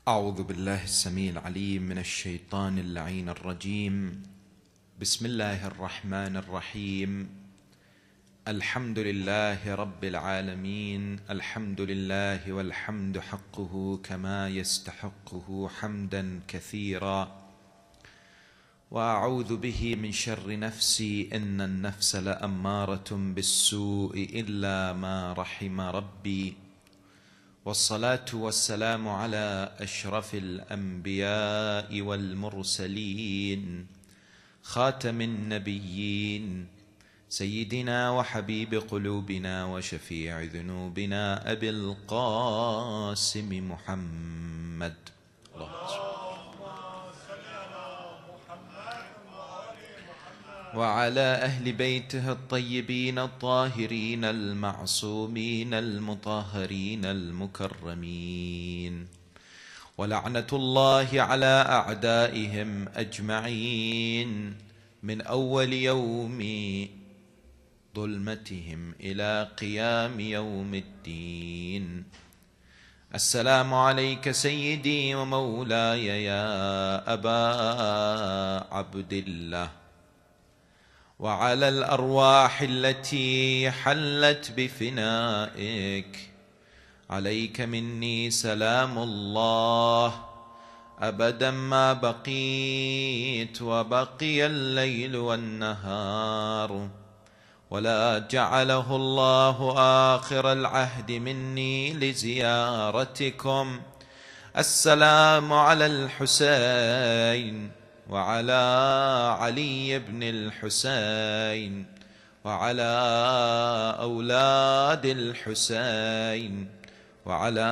أعوذ بالله السميع العليم من الشيطان اللعين الرجيم. بسم الله الرحمن الرحيم. الحمد لله رب العالمين، الحمد لله والحمد حقه كما يستحقه حمدا كثيرا. وأعوذ به من شر نفسي، إن النفس لأمارة بالسوء إلا ما رحم ربي. والصلاة والسلام على أشرف الأنبياء والمرسلين، خاتم النبيين، سيدنا وحبيب قلوبنا وشفيع ذنوبنا أبي القاسم محمد. وعلى أهل بيته الطيبين الطاهرين المعصومين المطهرين المكرمين، ولعنة الله على أعدائهم أجمعين من أول يوم ظلمتهم إلى قيام يوم الدين. السلام عليك سيدي ومولاي يا أبا عبد الله، وعلى الأرواح التي حلت بفنائك. عليك مني سلام الله أبدا ما بقيت وبقي الليل والنهار، ولا جعله الله آخر العهد مني لزيارتكم. السلام على الحسين وعلى علي بن الحسين وعلى أولاد الحسين وعلى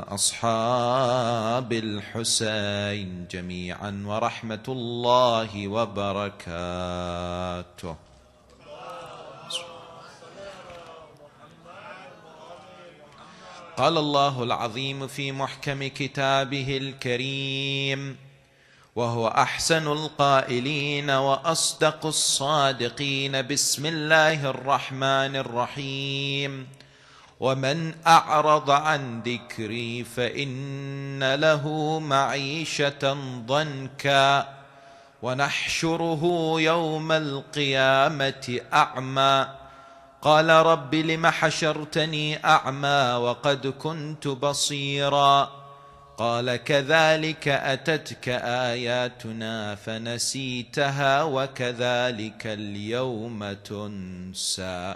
أصحاب الحسين جميعا، ورحمة الله وبركاته. قال الله العظيم في محكم كتابه الكريم: وهو أحسن القائلين وأصدق الصادقين. بسم الله الرحمن الرحيم: ومن أعرض عن ذكري فإن له معيشة ضنكا ونحشره يوم القيامة أعمى. قال رب لم حشرتني أعمى وقد كنت بصيرا. قال كذلك أتتك آياتنا فنسيتها وكذلك اليوم تنسى.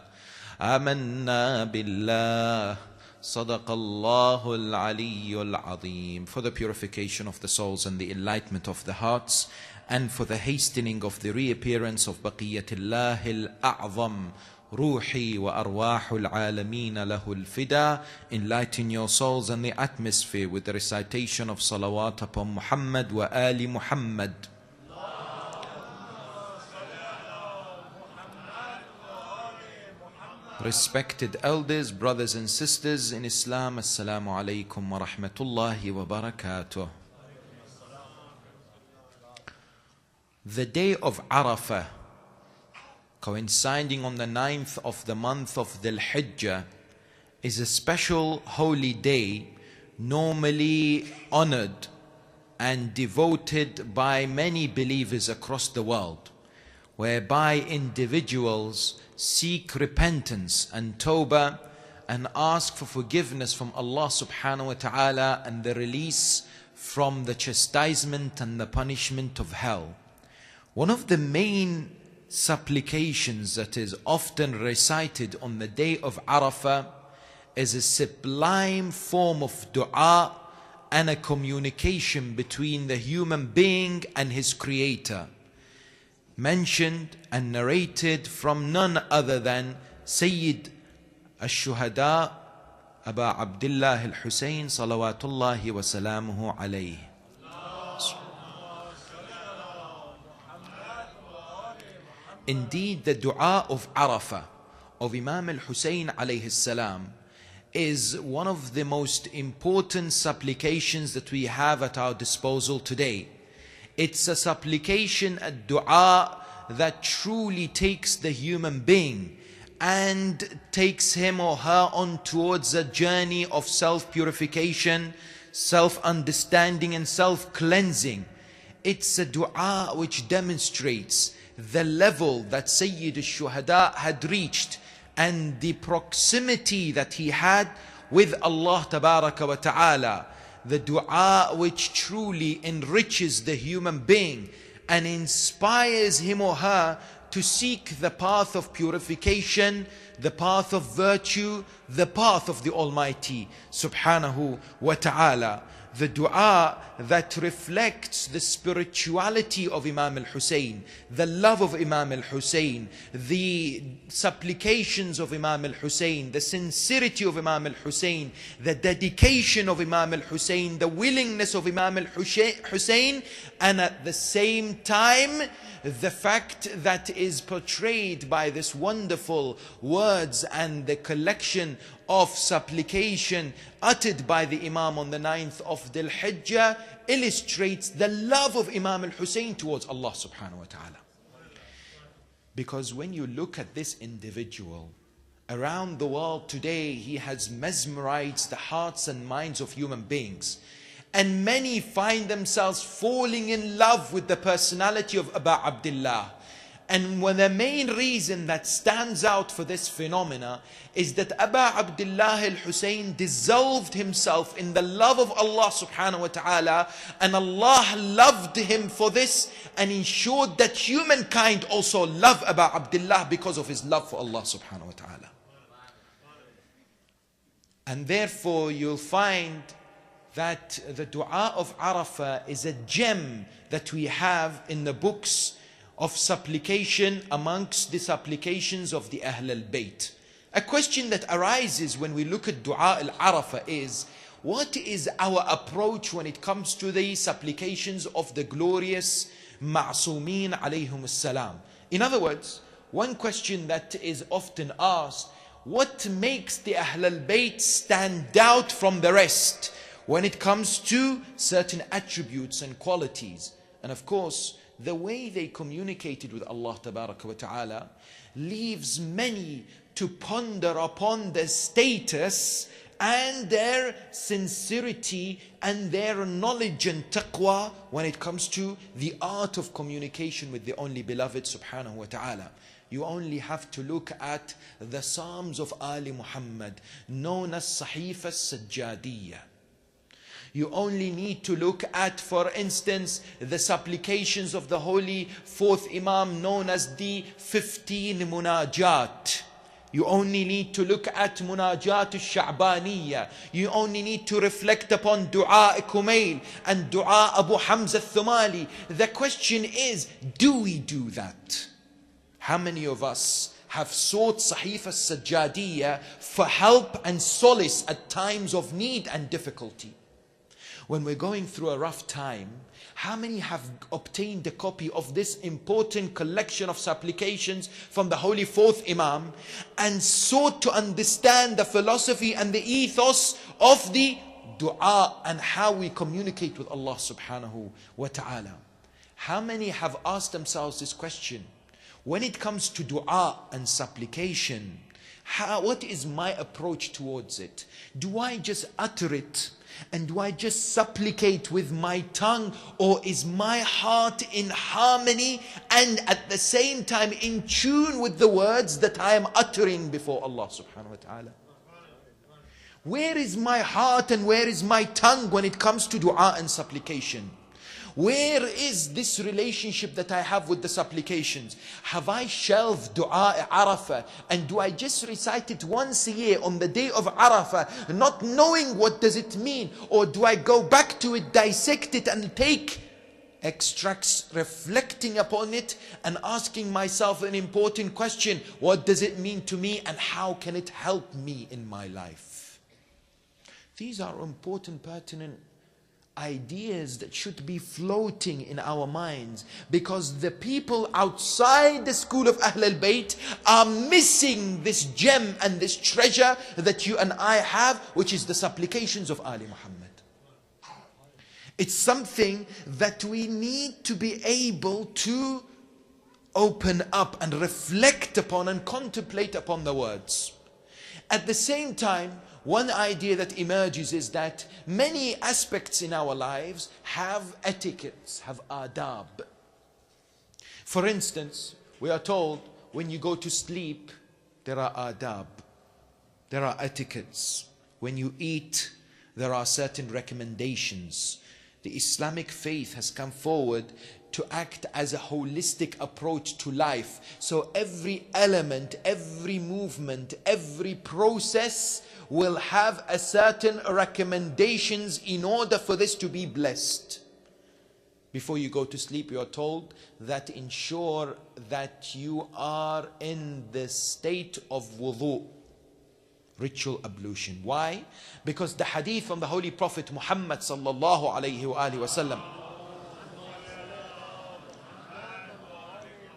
آمنا بالله. صدق الله العلي العظيم. For the purification of the souls and the enlightenment of the hearts, and for the hastening of the reappearance of Baqiyatullah al-A'zam, Ruhi wa arwahul alameen lahul fida, enlighten your souls and the atmosphere with the recitation of salawat upon Muhammad wa ali Muhammad. Respected elders, brothers and sisters in Islam, Assalamu alaikum wa rahmatullahi wa barakatuh. The day of Arafah, coinciding on the 9th of the month of Dhul Hijjah, is a special holy day normally honored and devoted by many believers across the world, whereby individuals seek repentance and tawbah and ask for forgiveness from Allah subhanahu wa ta'ala and the release from the chastisement and the punishment of hell. One of the main supplications that is often recited on the day of Arafah is a sublime form of dua and a communication between the human being and his creator, mentioned and narrated from none other than Sayyid al-Shuhada Aba Abdullah al-Husayn salawatullahi wa salamuhu alayhi. Indeed, the dua of Arafah of Imam al-Husayn alayhi salam is one of the most important supplications that we have at our disposal today. It's a supplication, a dua that truly takes the human being and takes him or her on towards a journey of self-purification, self-understanding and self-cleansing. It's a dua which demonstrates the level that Sayyid al-Shuhada had reached and the proximity that he had with Allah Tabaraka wa Ta'ala. The dua which truly enriches the human being and inspires him or her to seek the path of purification, the path of virtue, the path of the Almighty Subhanahu wa Ta'ala. The dua that reflects the spirituality of Imam al-Hussein, the love of Imam al-Hussein, the supplications of Imam al-Hussein, the sincerity of Imam al-Hussein, the dedication of Imam al-Hussein, the willingness of Imam al-Hussein, and at the same time, the fact that is portrayed by this wonderful words and the collection of supplication uttered by the Imam on the 9th of Dhul Hijjah illustrates the love of Imam al-Hussein towards Allah subhanahu wa ta'ala. Because when you look at this individual, around the world today, he has mesmerized the hearts and minds of human beings. And many find themselves falling in love with the personality of Aba Abdullah. And the main reason that stands out for this phenomena is that Aba Abdullah al-Hussein dissolved himself in the love of Allah subhanahu wa ta'ala, and Allah loved him for this and ensured that humankind also love Aba Abdullah because of his love for Allah subhanahu wa ta'ala. And therefore you'll find that the dua of Arafah is a gem that we have in the books of supplication amongst the supplications of the Ahl al-Bayt. A question that arises when we look at dua al-Arafah is, what is our approach when it comes to the supplications of the glorious Ma'soomeen alayhum as-salam? In other words, one question that is often asked, what makes the Ahl al-Bayt stand out from the rest when it comes to certain attributes and qualities? And of course, the way they communicated with Allah Tabaraka wa Ta'ala leaves many to ponder upon their status and their sincerity and their knowledge and taqwa when it comes to the art of communication with the only beloved Subhanahu wa Ta'ala. You only have to look at the Psalms of Ali Muhammad, known as Sahifa Sajjadiyya. You only need to look at, for instance, the supplications of the holy fourth Imam, known as the 15 Munajat. You only need to look at Munajat al-Sha'baniyya. You only need to reflect upon Dua Kumail and Dua Abu Hamza al-Thumali. The question is, do we do that? How many of us have sought Sahifa Sajjadiyya for help and solace at times of need and difficulty? When we're going through a rough time, how many have obtained a copy of this important collection of supplications from the Holy Fourth Imam and sought to understand the philosophy and the ethos of the dua and how we communicate with Allah subhanahu wa ta'ala? How many have asked themselves this question? When it comes to dua and supplication, what is my approach towards it? Do I just utter it? And do I just supplicate with my tongue, or is my heart in harmony and at the same time in tune with the words that I am uttering before Allah subhanahu wa ta'ala? Where is my heart and where is my tongue when it comes to dua and supplication? Where is this relationship that I have with the supplications? Have I shelved dua Arafah and do I just recite it once a year on the day of Arafah, not knowing what does it mean? Or do I go back to it, dissect it and take extracts, reflecting upon it and asking myself an important question: what does it mean to me and how can it help me in my life? These are important, pertinent ideas that should be floating in our minds, because the people outside the school of Ahl al-Bayt are missing this gem and this treasure that you and I have, which is the supplications of Ali Muhammad. It's something that we need to be able to open up and reflect upon and contemplate upon the words. At the same time, one idea that emerges is that many aspects in our lives have etiquettes, have adab. For instance, we are told when you go to sleep, there are adab, there are etiquettes. When you eat, there are certain recommendations. The Islamic faith has come forward to act as a holistic approach to life. So every element, every movement, every process will have a certain recommendations in order for this to be blessed. Before you go to sleep, you are told that ensure that you are in the state of wudu, ritual ablution. Why? Because the hadith from the Holy Prophet Muhammad sallallahu alayhi wa alihi wasallam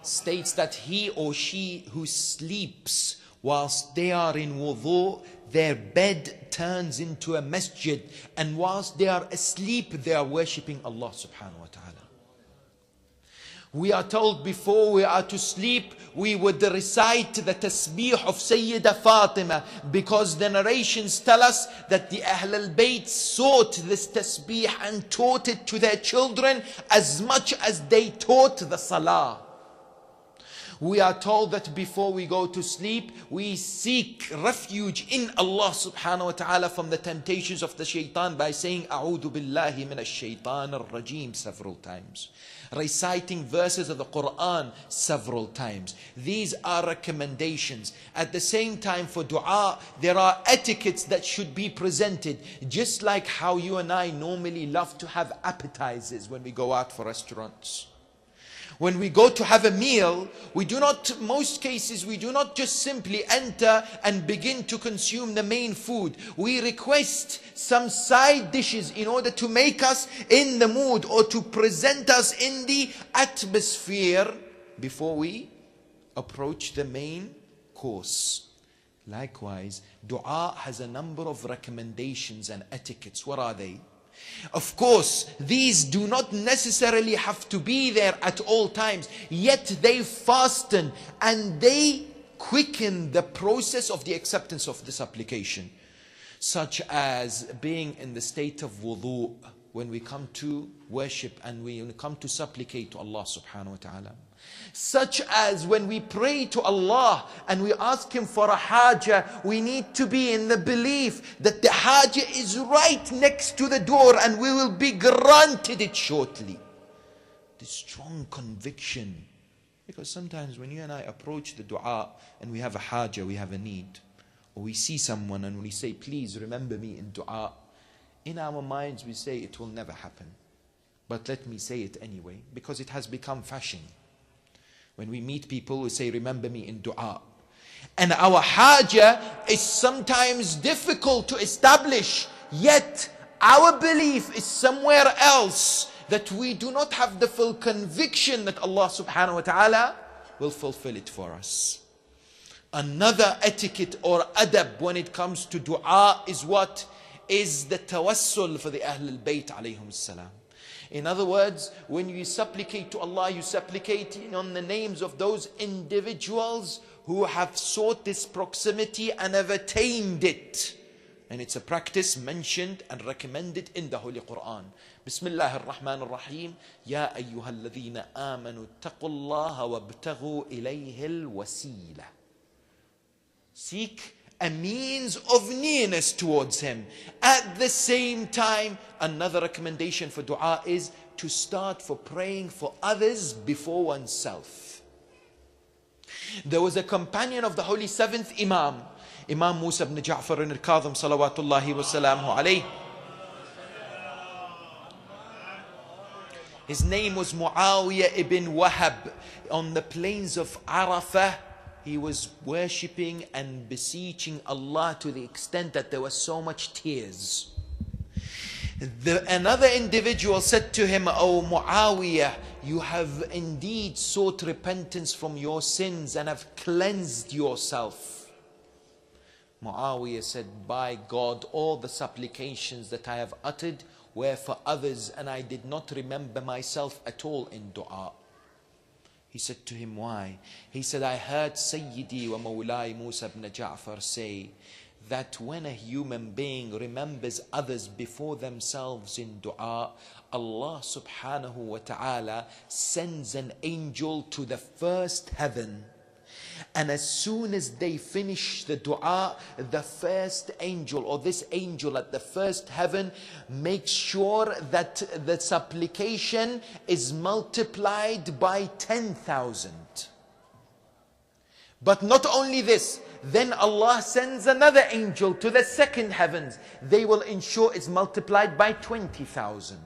states that he or she who sleeps whilst they are in wudu, their bed turns into a masjid, and whilst they are asleep, they are worshipping Allah subhanahu wa ta'ala. We are told before we are to sleep, we would recite the tasbih of Sayyida Fatima, because the narrations tell us that the Ahl al-Bayt sought this tasbih and taught it to their children as much as they taught the salah. We are told that before we go to sleep, we seek refuge in Allah subhanahu wa ta'ala from the temptations of the shaitan by saying A'udhu billahi minash shaitan ar-rajim several times. Reciting verses of the Quran several times. These are recommendations. At the same time, for dua, there are etiquettes that should be presented. Just like how you and I normally love to have appetizers when we go out for restaurants. When we go to have a meal, we do not, most cases, we do not just simply enter and begin to consume the main food. We request some side dishes in order to make us in the mood or to present us in the atmosphere before we approach the main course. Likewise, dua has a number of recommendations and etiquettes. What are they? Of course, these do not necessarily have to be there at all times, yet they fasten and they quicken the process of the acceptance of the supplication. Such as being in the state of wudu when we come to worship and we come to supplicate to Allah subhanahu wa ta'ala. Such as when we pray to Allah and we ask Him for a haja, we need to be in the belief that the haja is right next to the door and we will be granted it shortly. This strong conviction. Because sometimes when you and I approach the dua and we have a haja, we have a need, or we see someone and we say, please remember me in dua, in our minds we say it will never happen. But let me say it anyway, because it has become fashion. When we meet people, we say, remember me in dua. And our haja is sometimes difficult to establish, yet our belief is somewhere else, that we do not have the full conviction that Allah subhanahu wa ta'ala will fulfill it for us. Another etiquette or adab when it comes to dua is what? Is the tawassul for the Ahl al-Bayt alayhum salam. In other words, when you supplicate to Allah, you supplicate on the names of those individuals who have sought this proximity and have attained it. And it's a practice mentioned and recommended in the Holy Quran. Bismillah ar-Rahman ar-Rahim. Ya ayyuhal ladhina amanu taqullaha wabtaghu ilayhi al-wasila. Seek a means of nearness towards Him. At the same time, another recommendation for dua is to start for praying for others before oneself. There was a companion of the Holy Seventh Imam, Imam Musa ibn Ja'far al-Kadhim salawatullahi wa salamuhu alayhi. His name was Muawiyah ibn Wahab. On the plains of Arafah, he was worshipping and beseeching Allah to the extent that there was so much tears. Another individual said to him, "O Muawiyah, you have indeed sought repentance from your sins and have cleansed yourself." Muawiyah said, "By God, all the supplications that I have uttered were for others, and I did not remember myself at all in dua." He said to him, "Why?" He said, "I heard Sayyidi wa Mawlai Musa ibn Ja'far say that when a human being remembers others before themselves in dua, Allah subhanahu wa ta'ala sends an angel to the first heaven. And as soon as they finish the dua, the first angel, or this angel at the first heaven, makes sure that the supplication is multiplied by 10,000. But not only this, then Allah sends another angel to the second heavens. They will ensure it's multiplied by 20,000.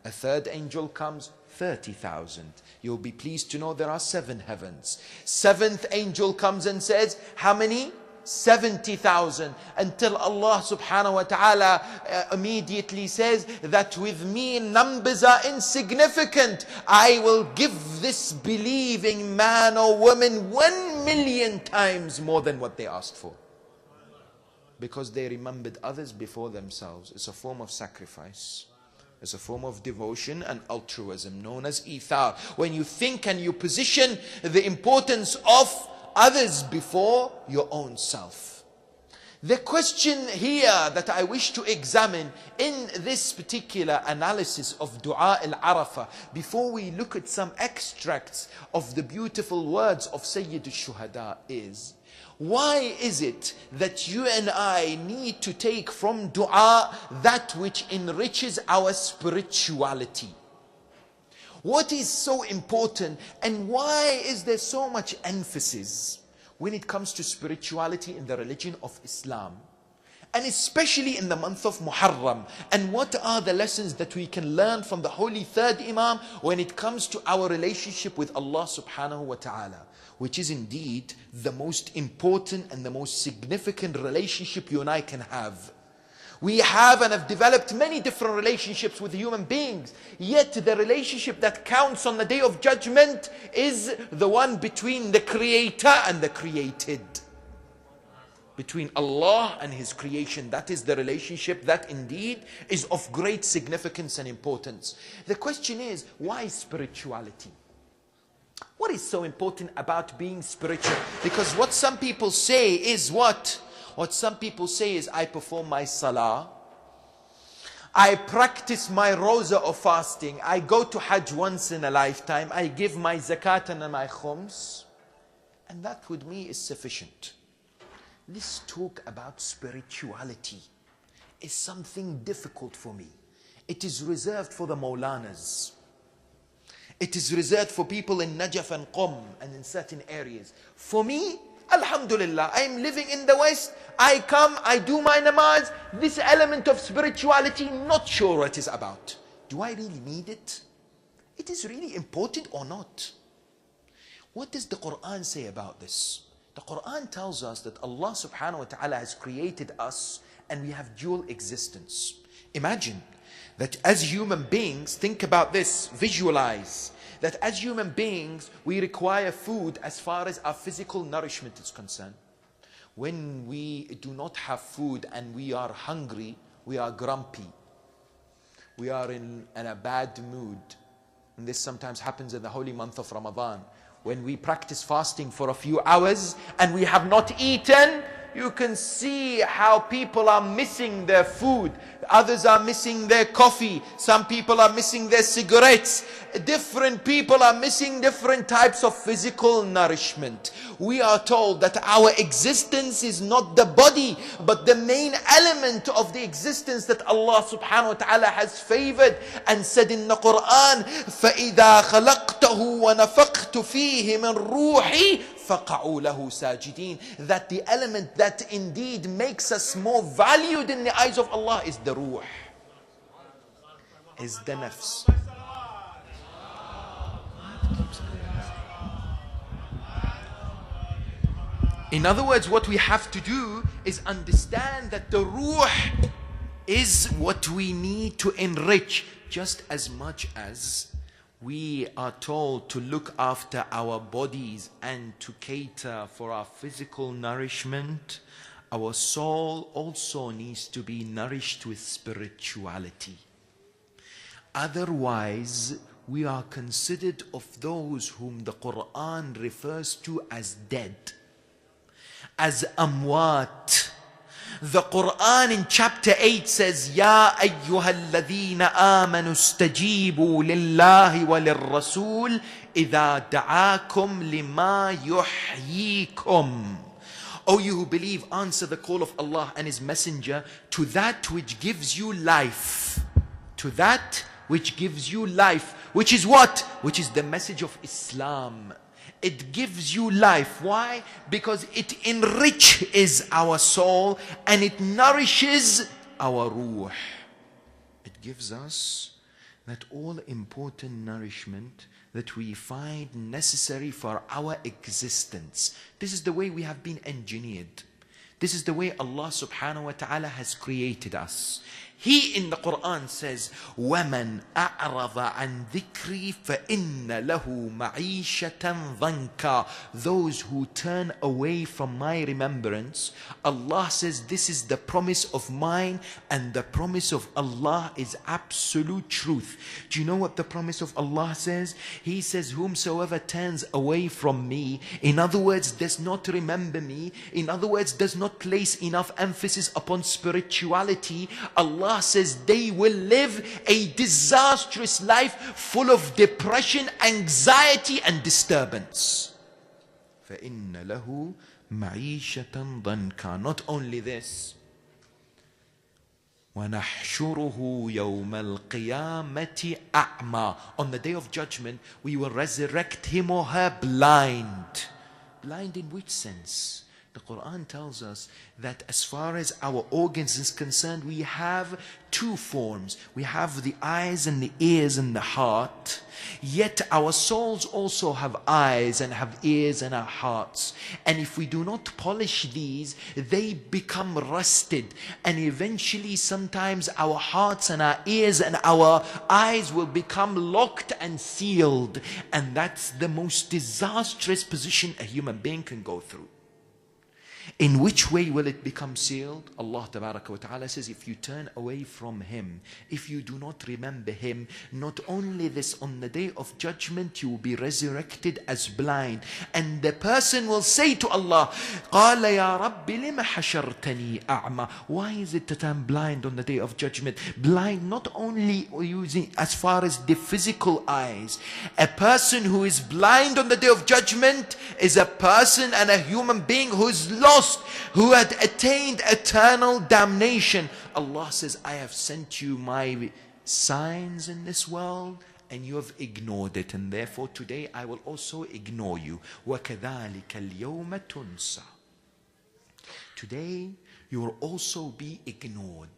A third angel comes, 30,000. You'll be pleased to know there are 7 heavens. Seventh angel comes and says, how many? 70,000. Until Allah subhanahu wa ta'ala immediately says that with me numbers are insignificant. I will give this believing man or woman 1,000,000 times more than what they asked for. Because they remembered others before themselves. It's a form of sacrifice. It's a form of devotion and altruism known as ithar. When you think and you position the importance of others before your own self. The question here that I wish to examine in this particular analysis of Dua al-Arafah, before we look at some extracts of the beautiful words of Sayyid al-Shuhada, is why is it that you and I need to take from dua that which enriches our spirituality? What is so important, and why is there so much emphasis when it comes to spirituality in the religion of Islam? And especially in the month of Muharram. And what are the lessons that we can learn from the holy third Imam when it comes to our relationship with Allah subhanahu wa ta'ala? Which is indeed the most important and the most significant relationship you and I can have. We have and have developed many different relationships with human beings. Yet the relationship that counts on the Day of Judgment is the one between the Creator and the created. Between Allah and His creation. That is the relationship that indeed is of great significance and importance. The question is, why spirituality? What is so important about being spiritual? Because what some people say is what? What some people say is, I perform my salah, I practice my roza of fasting, I go to Hajj once in a lifetime, I give my zakat and my khums, and that with me is sufficient. This talk about spirituality is something difficult for me. It is reserved for the Maulanas. It is reserved for people in Najaf and Qom and in certain areas. For me, Alhamdulillah, I am living in the West. I come, I do my namaz. This element of spirituality, not sure what it is about. Do I really need it? It is really important or not? What does the Quran say about this? The Quran tells us that Allah subhanahu wa ta'ala has created us and we have dual existence. Imagine that as human beings, think about this, visualize that as human beings we require food as far as our physical nourishment is concerned. When we do not have food and we are hungry, we are grumpy. We are in a bad mood. And this sometimes happens in the holy month of Ramadan. When we practice fasting for a few hours and we have not eaten, you can see how people are missing their food. Others are missing their coffee. Some people are missing their cigarettes. Different people are missing different types of physical nourishment. We are told that our existence is not the body, but the main element of the existence that Allah subhanahu wa ta'ala has favored and said in the Quran, فَإِذَا خَلَقْتَهُ وَنَفَقْتُ فِيهِ مِنْ رُوحِي فَقَعُوا لَهُ سَاجِدِينَ. That the element that indeed makes us more valued in the eyes of Allah is the ruh, is the nafs. In other words, what we have to do is understand that the ruh is what we need to enrich, just as much as we are told to look after our bodies and to cater for our physical nourishment. Our soul also needs to be nourished with spirituality. Otherwise, we are considered of those whom the Quran refers to as dead, as amwat. The Quran in chapter 8 says, Ya ayyuhalladhina amanu stajibu lillahi wa lirrasul idha da'akum lima yuhyikum. O you who believe, answer the call of Allah and His Messenger to that which gives you life. To that which gives you life. Which is what? Which is the message of Islam. It gives you life. Why? Because it enriches our soul and it nourishes our ruh. It gives us that all important nourishment that we find necessary for our existence. This is the way we have been engineered. This is the way Allah subhanahu wa ta'ala has created us. He in the Quran says, وَمَنْ أَعْرَضَ عَنْ ذِكْرِي فَإِنَّ لَهُ مَعِيشَةً ضَنْكًا. Those who turn away from my remembrance, Allah says this is the promise of mine, and the promise of Allah is absolute truth. Do you know what the promise of Allah says? He says, whomsoever turns away from me, in other words, does not remember me, in other words, does not place enough emphasis upon spirituality, Allah says they will live a disastrous life full of depression, anxiety and disturbance. فَإِنَّ لَهُ مَعِيشَةً ضَنْكًا. Not only this, وَنَحْشُرُهُ يَوْمَ الْقِيَامَةِ أَعْمَى. On the day of judgment, we will resurrect him or her blind. Blind in which sense? The Quran tells us that as far as our organs is concerned, we have two forms. We have the eyes and the ears and the heart. Yet our souls also have eyes and have ears and our hearts. And if we do not polish these, they become rusted. And eventually sometimes our hearts and our ears and our eyes will become locked and sealed. And that's the most disastrous position a human being can go through. In which way will it become sealed? Allah Tabaraka wa Ta'ala says, if you turn away from Him, if you do not remember Him, not only this, on the day of judgment you will be resurrected as blind. And the person will say to Allah, قَالَ يَا رَبِّ لِمَ حَشَرْتَنِي أَعْمَى. Why is it that I'm blind on the day of judgment? Blind not only using as far as the physical eyes. A person who is blind on the day of judgment is a person and a human being who is lost, who had attained eternal damnation. Allah says, I have sent you my signs in this world and you have ignored it, and therefore today I will also ignore you. وَكَذَلِكَ الْيَوْمَ تُنْسَى. Today you will also be ignored.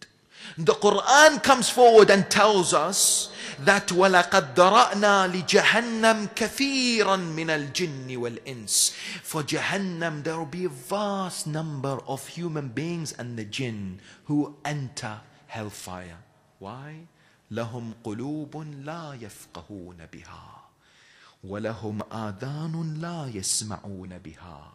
The Quran comes forward and tells us that وَلَقَدْ ذَرَأْنَا لِجَهَنَّمْ كَثِيرًا مِنَ الْجِنِّ وَالْإِنسِ. For Jahannam there will be a vast number of human beings and the jinn who enter hellfire. Why? لَهُمْ قُلُوبٌ لَا يَفْقَهُونَ بِهَا وَلَهُمْ آذَانٌ لَا يَسْمَعُونَ بِهَا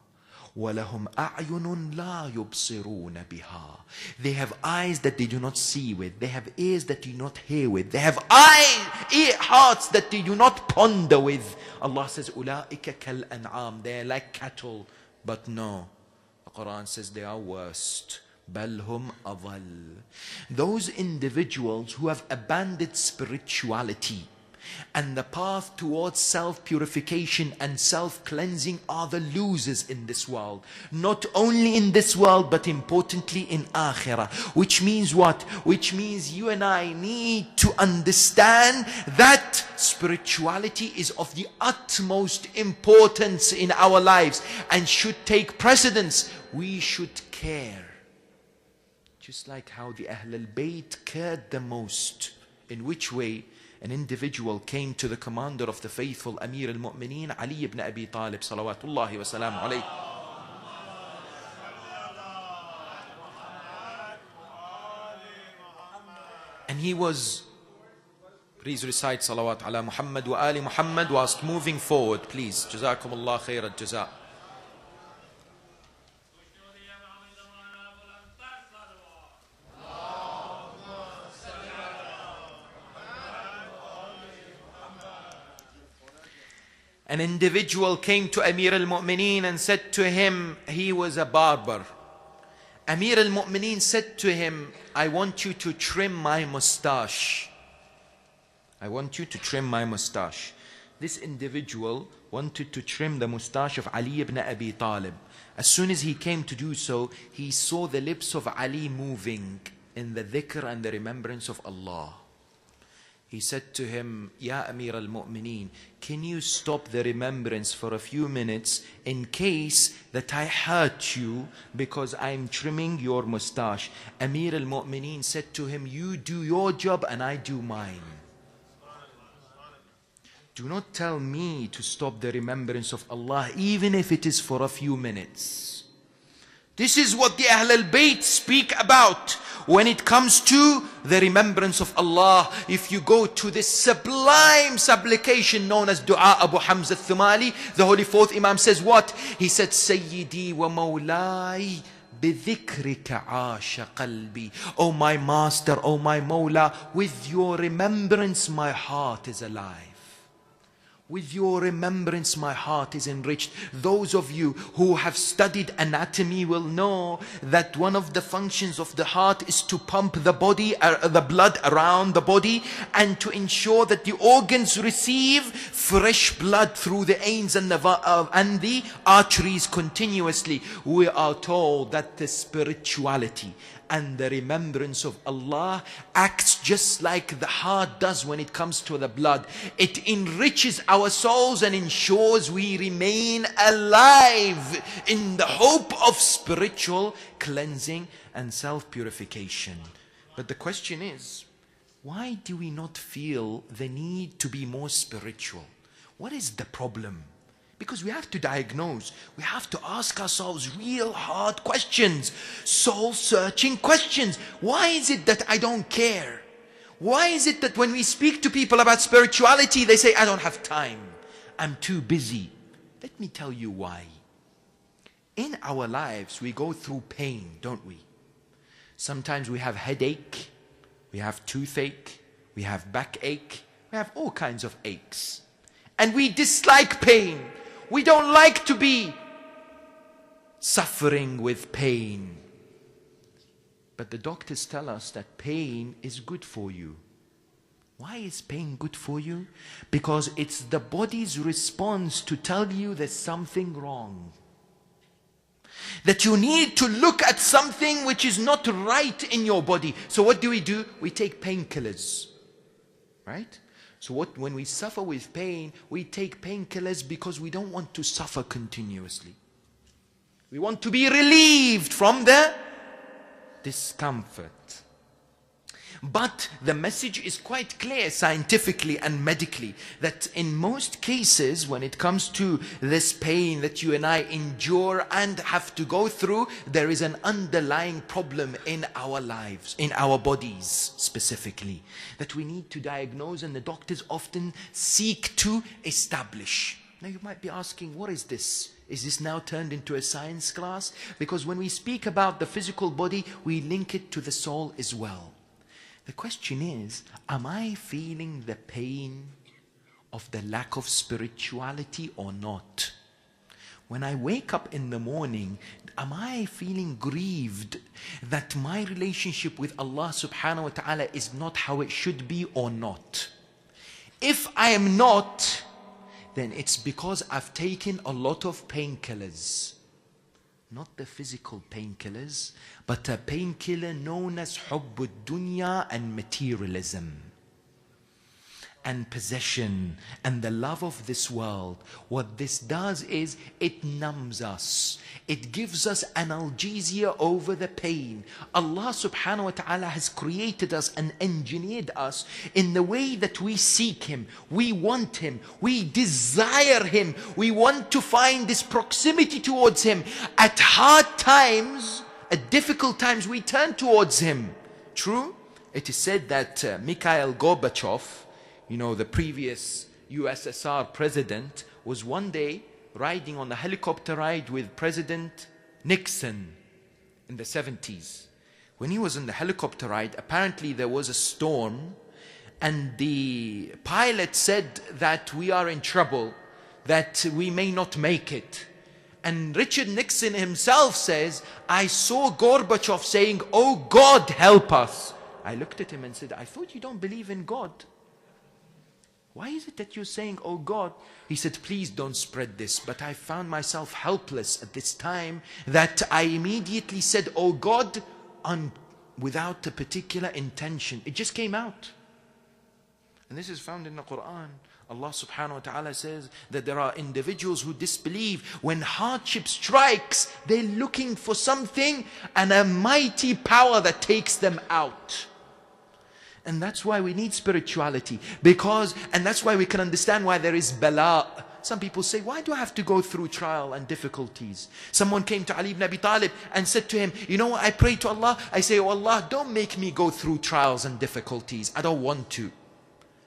وَلَهُمْ أَعْيُنٌ لَا يُبْصِرُونَ بِهَا. They have eyes that they do not see with. They have ears that do not hear with. They have hearts that they do not ponder with. Allah says, أُولَٰئِكَ كَالْأَنْعَامِ. They are like cattle. But no, the Quran says they are worst. بَلْ هُمْ أَضَلُّ. Those individuals who have abandoned spirituality and the path towards self-purification and self-cleansing are the losers in this world. Not only in this world, but importantly in Akhirah. Which means what? Which means you and I need to understand that spirituality is of the utmost importance in our lives and should take precedence. We should care. Just like how the Ahl al-Bayt cared the most. In which way? An individual came to the commander of the faithful, Amir al-Mu'mineen, Ali ibn Abi Talib, salawatullahi wa salamu alayhi. And he was, please recite salawat ala Muhammad wa ali Muhammad whilst moving forward, please. Jazakumullah khair al-jaza. An individual came to Amir al-Mu'mineen and said to him, he was a barber. Amir al-Mu'mineen said to him, I want you to trim my mustache. I want you to trim my mustache. This individual wanted to trim the mustache of Ali ibn Abi Talib. As soon as he came to do so, he saw the lips of Ali moving in the dhikr and the remembrance of Allah. He said to him, Ya Amir al-Mu'mineen, can you stop the remembrance for a few minutes in case that I hurt you because I'm trimming your mustache? Amir al-Mu'mineen said to him, you do your job and I do mine. Do not tell me to stop the remembrance of Allah, even if it is for a few minutes. This is what the Ahl al-Bayt speak about when it comes to the remembrance of Allah. If you go to this sublime supplication known as Dua Abu Hamza al-Thumali, the Holy Fourth Imam says what? He said, Sayyidi wa Mawlai بِذِكْرِكَ عَاشَ قَلْبِي. Oh my Master, oh my Mawla, with your remembrance my heart is alive. With your remembrance, my heart is enriched. Those of you who have studied anatomy will know that one of the functions of the heart is to pump the blood around the body and to ensure that the organs receive fresh blood through the veins and the arteries continuously. We are told that the spirituality and the remembrance of Allah acts just like the heart does when it comes to the blood. It enriches our souls and ensures we remain alive in the hope of spiritual cleansing and self-purification. But the question is, why do we not feel the need to be more spiritual? What is the problem? Because we have to diagnose, we have to ask ourselves real hard questions, soul-searching questions. Why is it that I don't care? Why is it that when we speak to people about spirituality, they say, I don't have time, I'm too busy? Let me tell you why. In our lives, we go through pain, don't we? Sometimes we have headache, we have toothache, we have backache, we have all kinds of aches. And we dislike pain. We don't like to be suffering with pain. But the doctors tell us that pain is good for you. Why is pain good for you? Because it's the body's response to tell you there's something wrong. That you need to look at something which is not right in your body. So what do? We take painkillers. Right? So when we suffer with pain, we take painkillers because we don't want to suffer continuously. We want to be relieved from the discomfort. But the message is quite clear scientifically and medically that in most cases when it comes to this pain that you and I endure and have to go through, there is an underlying problem in our lives, in our bodies specifically, that we need to diagnose and the doctors often seek to establish. Now you might be asking, what is this? Is this now turned into a science class? Because when we speak about the physical body, we link it to the soul as well. The question is, am I feeling the pain of the lack of spirituality or not? When I wake up in the morning, am I feeling grieved that my relationship with Allah subhanahu wa ta'ala is not how it should be or not? If I am not, then it's because I've taken a lot of painkillers. Not the physical painkillers, but a painkiller known as hubb dunya and materialism and possession and the love of this world. What this does is it numbs us. It gives us analgesia over the pain. Allah subhanahu wa ta'ala has created us and engineered us in the way that we seek Him. We want Him. We desire Him. We want to find this proximity towards Him. At hard times, at difficult times, we turn towards Him. True? It is said that Mikhail Gorbachev, the previous USSR president, was one day riding on a helicopter ride with President Nixon in the 70s. When he was on the helicopter ride, apparently there was a storm and the pilot said that we are in trouble, that we may not make it. And Richard Nixon himself says, I saw Gorbachev saying, "Oh God, help us." I looked at him and said, I thought you don't believe in God. Why is it that you're saying, "Oh God"? He said, please don't spread this. But I found myself helpless at this time that I immediately said, "Oh God," without a particular intention. It just came out. And this is found in the Quran. Allah subhanahu wa ta'ala says that there are individuals who disbelieve. When hardship strikes, they're looking for something and a mighty power that takes them out. And that's why we need spirituality. And that's why we can understand why there is bala. Some people say, why do I have to go through trial and difficulties? Someone came to Ali ibn Abi Talib and said to him, you know what, I pray to Allah. I say, "Oh Allah, don't make me go through trials and difficulties. I don't want to."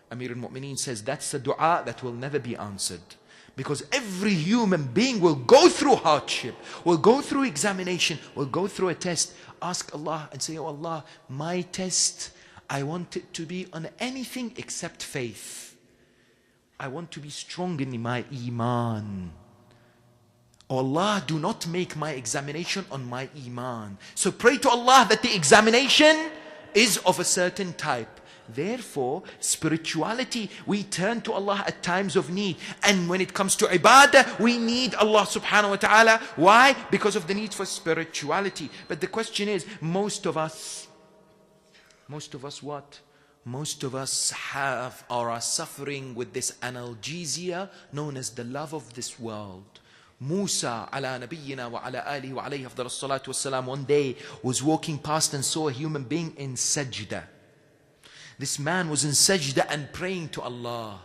Amir al-Mu'mineen says, that's a dua that will never be answered. Because every human being will go through hardship, will go through examination, will go through a test. Ask Allah and say, "Oh Allah, my test, I want it to be on anything except faith. I want to be strong in my iman. Oh Allah, do not make my examination on my iman." So pray to Allah that the examination is of a certain type. Therefore, spirituality, we turn to Allah at times of need. And when it comes to ibadah, we need Allah subhanahu wa ta'ala. Why? Because of the need for spirituality. But the question is, most of us what? Most of us have or are suffering with this analgesia known as the love of this world. Musa ala nabiyyina wa ala alihi wa alayhi afdal as-salatu was-salam one day was walking past and saw a human being in sajda. This man was in sajda and praying to Allah,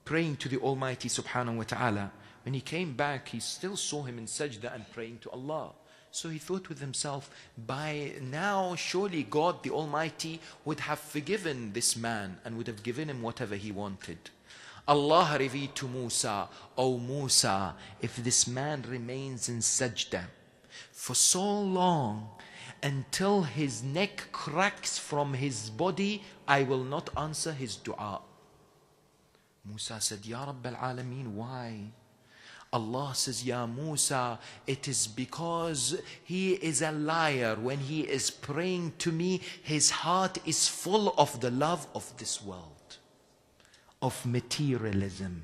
praying to the Almighty subhanahu wa ta'ala. When he came back, he still saw him in sajda and praying to Allah. So he thought with himself, by now surely God the Almighty would have forgiven this man and would have given him whatever he wanted. Allah revealed to Musa, "O Musa, if this man remains in sajda for so long, until his neck cracks from his body, I will not answer his dua." Musa said, "Ya Rabb al-Alameen, why?" Allah says, "Ya Musa, it is because he is a liar. When he is praying to me, his heart is full of the love of this world, of materialism.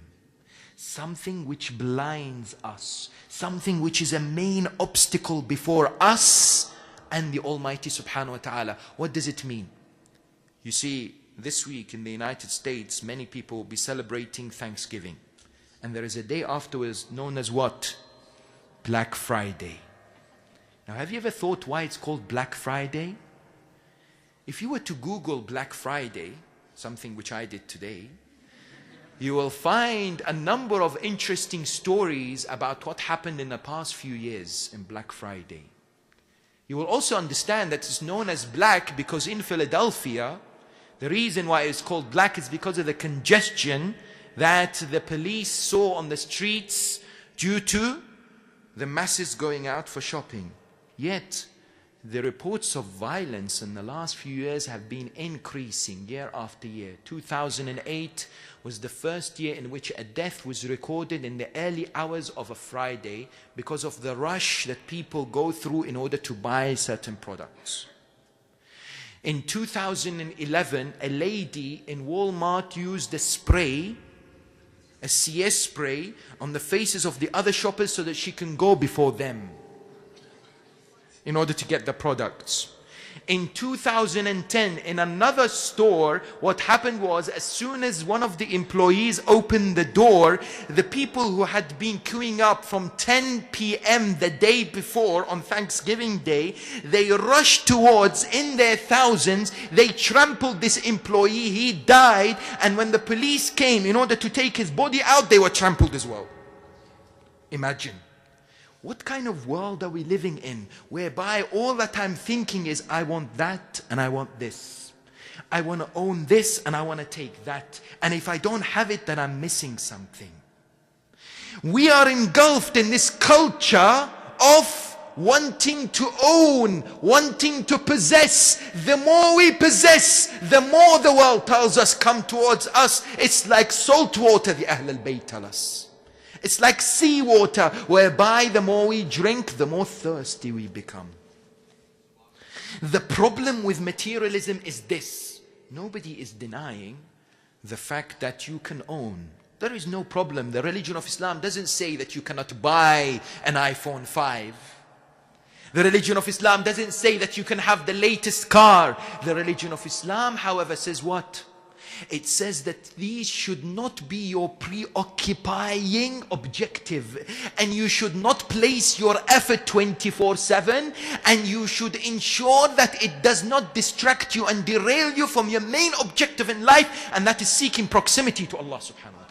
Something which blinds us, something which is a main obstacle before us and the Almighty subhanahu wa ta'ala." What does it mean? You see, this week in the United States, many people will be celebrating Thanksgiving. And there is a day afterwards known as what? Black Friday. Now, have you ever thought why it's called Black Friday? If you were to Google Black Friday, something which I did today, you will find a number of interesting stories about what happened in the past few years in Black Friday. You will also understand that it's known as black because in Philadelphia, the reason why it's called black is because of the congestion that the police saw on the streets due to the masses going out for shopping. Yet, the reports of violence in the last few years have been increasing year after year. 2008 was the first year in which a death was recorded in the early hours of a Friday because of the rush that people go through in order to buy certain products. In 2011, a lady in Walmart used a spray, a CS spray, on the faces of the other shoppers so that she can go before them in order to get the products. In 2010, in another store, what happened was, as soon as one of the employees opened the door, the people who had been queuing up from 10 p.m. the day before on Thanksgiving Day, they rushed towards, in their thousands, they trampled this employee, he died, and when the police came in order to take his body out, they were trampled as well. Imagine. What kind of world are we living in, whereby all that I'm thinking is, I want that and I want this. I want to own this and I want to take that. And if I don't have it, then I'm missing something. We are engulfed in this culture of wanting to own, wanting to possess. The more we possess, the more the world tells us, come towards us. It's like salt water, the Ahl al-Bayt tell us. It's like seawater, whereby the more we drink, the more thirsty we become. The problem with materialism is this. Nobody is denying the fact that you can own. There is no problem. The religion of Islam doesn't say that you cannot buy an iPhone 5. The religion of Islam doesn't say that you can have the latest car. The religion of Islam, however, says what? It says that these should not be your preoccupying objective, and you should not place your effort 24/7, and you should ensure that it does not distract you and derail you from your main objective in life, and that is seeking proximity to Allah subhanahu wa ta'ala.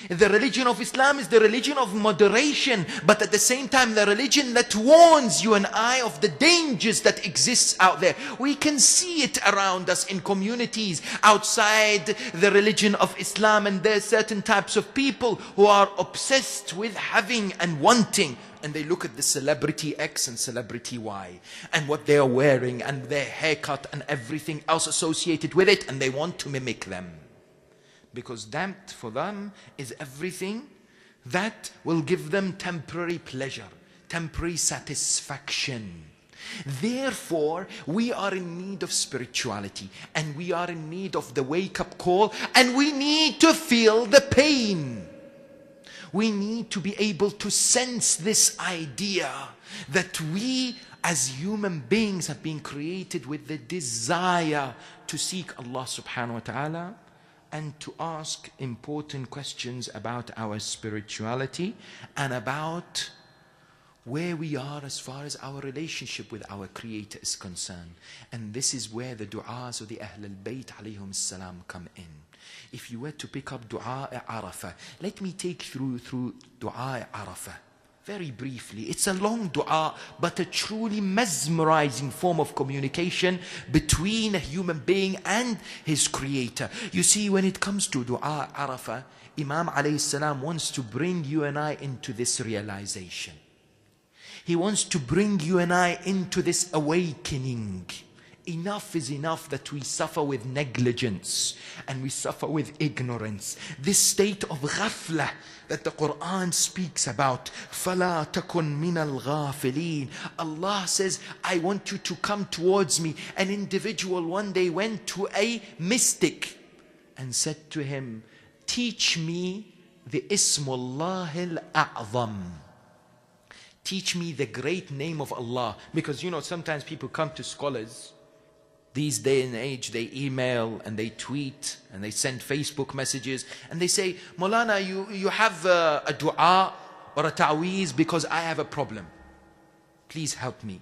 The religion of Islam is the religion of moderation, but at the same time the religion that warns you and I of the dangers that exists out there. We can see it around us in communities outside the religion of Islam, and there are certain types of people who are obsessed with having and wanting, and they look at the celebrity X and celebrity Y and what they are wearing and their haircut and everything else associated with it, and they want to mimic them. Because that for them is everything that will give them temporary pleasure, temporary satisfaction. Therefore, we are in need of spirituality, and we are in need of the wake-up call, and we need to feel the pain. We need to be able to sense this idea that we as human beings have been created with the desire to seek Allah subhanahu wa ta'ala, and to ask important questions about our spirituality and about where we are as far as our relationship with our Creator is concerned. And this is where the du'as of the Ahl al-Bayt alayhum salam come in. If you were to pick up Du'a Arafah, let me take you through Du'a Arafah very briefly. It's a long dua, but a truly mesmerizing form of communication between a human being and his Creator. You see, when it comes to Dua Arafah, Imam alayhi salam wants to bring you and I into this realization. He wants to bring you and I into this awakening. Enough is enough that we suffer with negligence and we suffer with ignorance. This state of ghafla that the Quran speaks about. فَلَا تَكُنْ مِنَ الْغَافِلِينَ. Allah says, I want you to come towards me. An individual one day went to a mystic and said to him, teach me the Ismullah al-A'zam. Teach me the great name of Allah. Because you know, sometimes people come to scholars. These day and age, they email and they tweet and they send Facebook messages and they say, Maulana, you have a dua or a ta'weez because I have a problem. Please help me.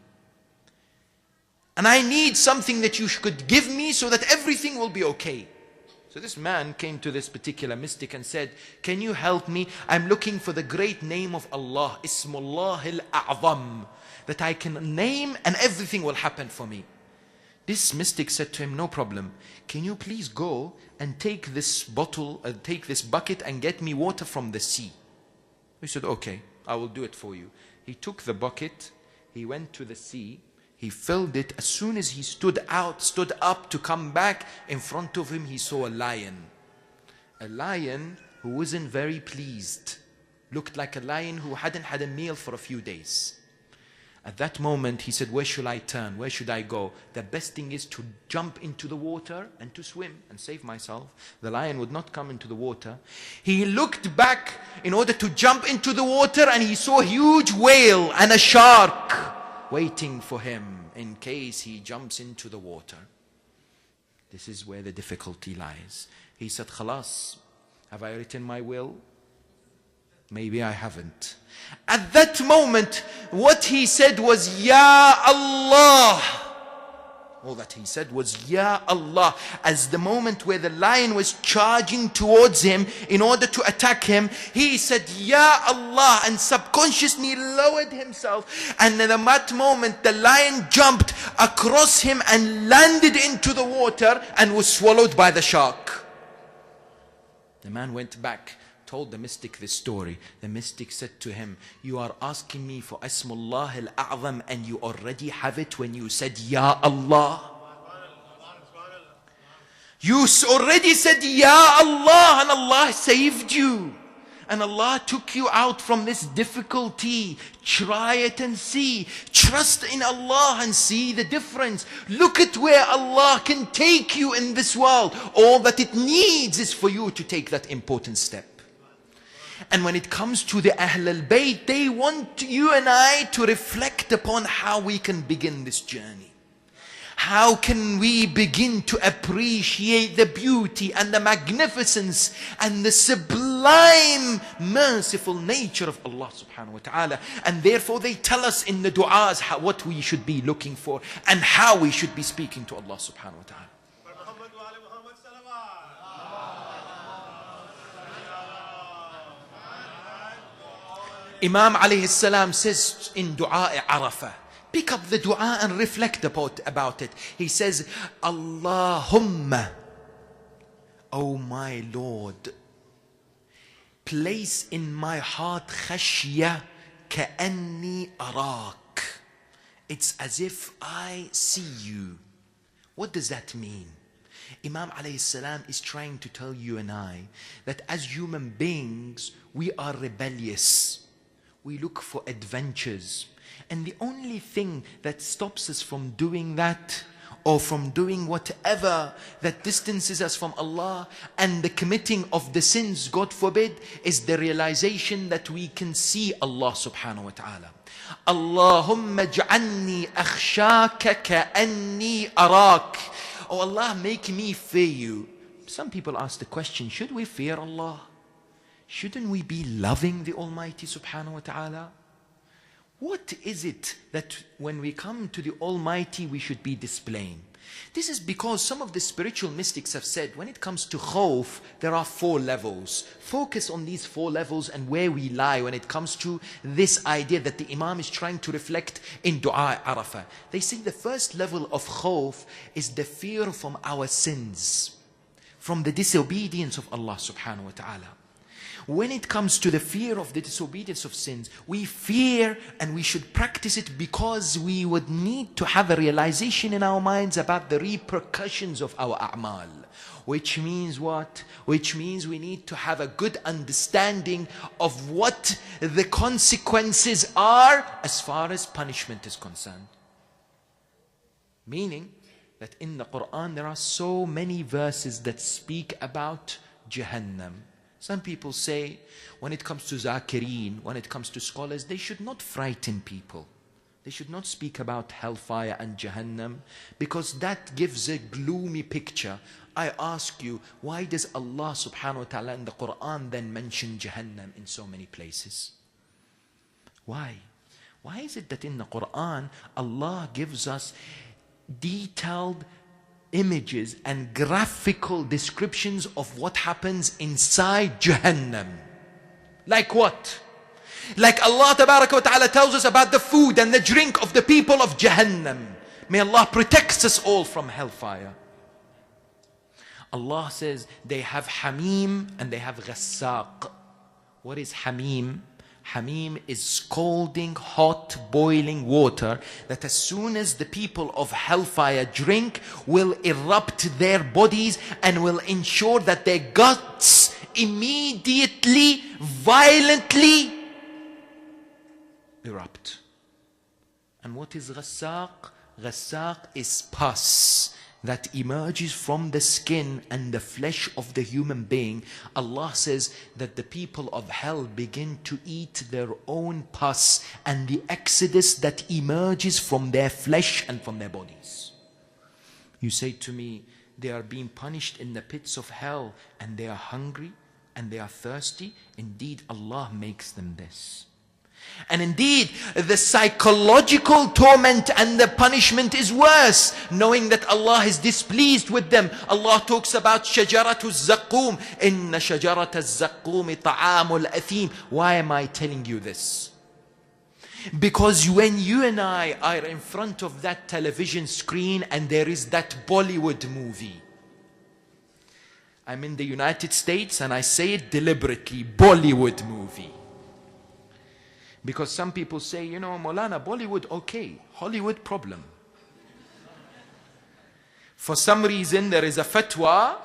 And I need something that you could give me so that everything will be okay. So this man came to this particular mystic and said, can you help me? I'm looking for the great name of Allah, Ismullah al-A'zam, that I can name and everything will happen for me. This mystic said to him, no problem. Can you please go and take this bottle, take this bucket and get me water from the sea? He said, okay, I will do it for you. He took the bucket, he went to the sea, he filled it. As soon as he stood up to come back, in front of him he saw a lion. A lion who wasn't very pleased. Looked like a lion who hadn't had a meal for a few days. At that moment, he said, where should I turn? Where should I go? The best thing is to jump into the water and to swim and save myself. The lion would not come into the water. He looked back in order to jump into the water, and he saw a huge whale and a shark waiting for him in case he jumps into the water. This is where the difficulty lies. He said, Khalas, have I written my will? Maybe I haven't. At that moment, what he said was, Ya Allah. All that he said was, Ya Allah. As the moment where the lion was charging towards him in order to attack him, he said, Ya Allah, and subconsciously lowered himself. And in that moment, the lion jumped across him and landed into the water and was swallowed by the shark. The man went back, told the mystic this story. The mystic said to him, you are asking me for Ismullah al-A'zam and you already have it when you said Ya Allah. You already said Ya Allah and Allah saved you. and Allah took you out from this difficulty. Try it and see. Trust in Allah and see the difference. Look at where Allah can take you in this world. All that it needs is for you to take that important step. And when it comes to the Ahl al-Bayt, they want you and I to reflect upon how we can begin this journey. How can we begin to appreciate the beauty and the magnificence and the sublime, merciful nature of Allah subhanahu wa ta'ala. And therefore they tell us in the du'as what we should be looking for and how we should be speaking to Allah subhanahu wa ta'ala. Imam alayhi salam says in Du'a Arafah, pick up the dua and reflect about it. He says, Allahumma, O my Lord, place in my heart khashya ka'anni arak. It's as if I see you. What does that mean? Imam alayhi salam is trying to tell you and I that as human beings, we are rebellious. We look for adventures. And the only thing that stops us from doing that, or from doing whatever that distances us from Allah and the committing of the sins, God forbid, is the realization that we can see Allah subhanahu wa ta'ala. Allahumma ja'anni akhshaka ka'anni arak. Oh Allah, make me fear you. Some people ask the question, should we fear Allah? Shouldn't we be loving the Almighty subhanahu wa ta'ala? What is it that when we come to the Almighty we should be displaying? This is because some of the spiritual mystics have said when it comes to khawf, there are 4 levels. Focus on these 4 levels and where we lie when it comes to this idea that the Imam is trying to reflect in Dua Arafah. They say the first level of khawf is the fear from our sins, from the disobedience of Allah subhanahu wa ta'ala. When it comes to the fear of the disobedience of sins, we fear and we should practice it because we would need to have a realization in our minds about the repercussions of our a'mal. Which means what? Which means we need to have a good understanding of what the consequences are as far as punishment is concerned. Meaning that in the Quran there are so many verses that speak about Jahannam. Some people say when it comes to Zakireen, when it comes to scholars, they should not frighten people. They should not speak about hellfire and Jahannam because that gives a gloomy picture. I ask you, why does Allah subhanahu wa ta'ala in the Quran then mention Jahannam in so many places? Why? Why is it that in the Quran Allah gives us detailed images and graphical descriptions of what happens inside Jahannam? Like what? Like Allah Tabaraka wa Ta'ala tells us about the food and the drink of the people of Jahannam. May Allah protect us all from hellfire. Allah says they have Hamim and they have Ghassaq. What is Hamim? Hamim is scalding hot boiling water that as soon as the people of hellfire drink will erupt their bodies and will ensure that their guts immediately, violently erupt. And what is Ghassaq? Ghassaq is pus that emerges from the skin and the flesh of the human being. Allah says that the people of hell begin to eat their own pus and the exodus that emerges from their flesh and from their bodies. You say to me, they are being punished in the pits of hell and they are hungry and they are thirsty. Indeed, Allah makes them this. And indeed, the psychological torment and the punishment is worse, knowing that Allah is displeased with them. Allah talks about shajaratu zaqqum. Inna shajarata zaqqum ta'amul athim. Why am I telling you this? Because when you and I are in front of that television screen and there is that Bollywood movie. I'm in the United States and I say it deliberately, Bollywood movie. Because some people say, you know, Maulana, Bollywood, okay. Hollywood, problem. For some reason, there is a fatwa,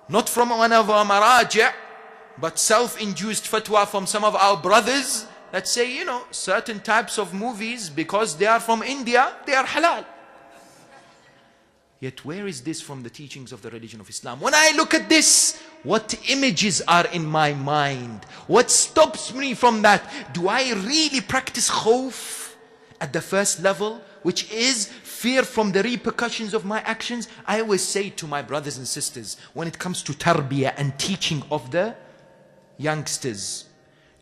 not from one of our maraji', But self-induced fatwa from some of our brothers that say, certain types of movies, because they are from India, they are halal. Yet where is this from the teachings of the religion of Islam? When I look at this, what images are in my mind? What stops me from that? Do I really practice khawf at the first level, which is fear from the repercussions of my actions? I always say to my brothers and sisters, when it comes to tarbiyah and teaching of the youngsters,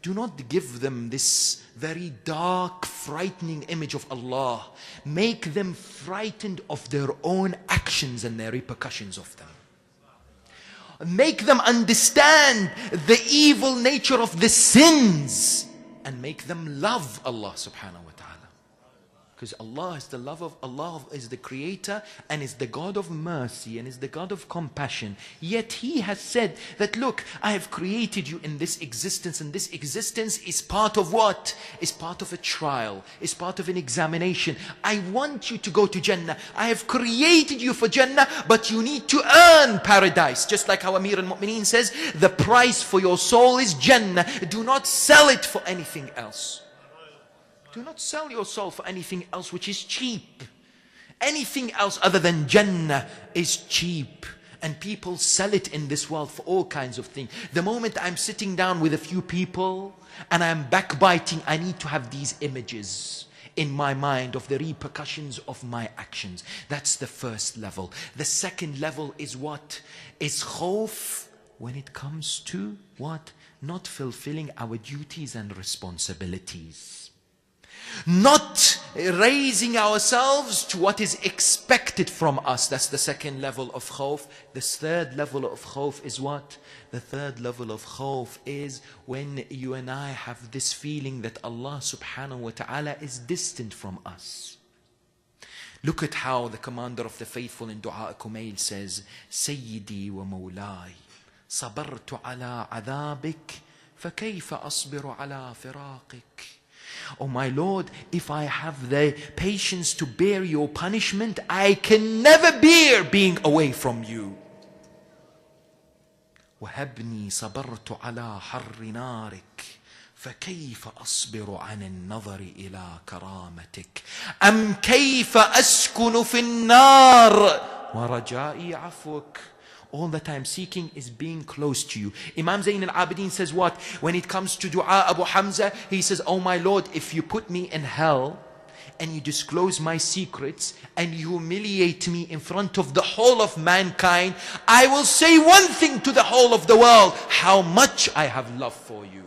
do not give them this very dark, frightening image of Allah. Make them frightened of their own actions and their repercussions of them. Make them understand the evil nature of the sins and make them love Allah subhanahu wa ta'ala. Because Allah is the creator and is the God of mercy and is the God of compassion. Yet He has said that, look, I have created you in this existence, and this existence is part of what? Is part of a trial, is part of an examination. I want you to go to Jannah. I have created you for Jannah, but you need to earn paradise. Just like how Amir al-Mu'mineen says, the price for your soul is Jannah. Do not sell it for anything else. Do not sell your soul for anything else which is cheap. Anything else other than Jannah is cheap. And people sell it in this world for all kinds of things. The moment I'm sitting down with a few people and I'm backbiting, I need to have these images in my mind of the repercussions of my actions. That's the first level. The second level is what? Is khawf when it comes to what? Not fulfilling our duties and responsibilities. Not raising ourselves to what is expected from us. That's the second level of khawf. The third level of khawf is what? The third level of khawf is when you and I have this feeling that Allah subhanahu wa ta'ala is distant from us. Look at how the commander of the faithful in Dua Kumail says, Sayyidi wa Mawlai, sabartu ala adhabik, fakayfa asbiru ala firaqik. Oh my Lord, if I have the patience to bear your punishment, I can never bear being away from you. وَهَبْنِي صَبَرْتُ عَلَى حَرِّ نَارِكَ فكيف أصبر عن النظر إلى كرامتك أم كيف أسكن في النار ورجائي عفوك. All that I'm seeking is being close to you. Imam Zayn al-Abidin says what? When it comes to dua, Abu Hamza, he says, oh my Lord, if you put me in hell and you disclose my secrets and you humiliate me in front of the whole of mankind, I will say one thing to the whole of the world: how much I have love for you.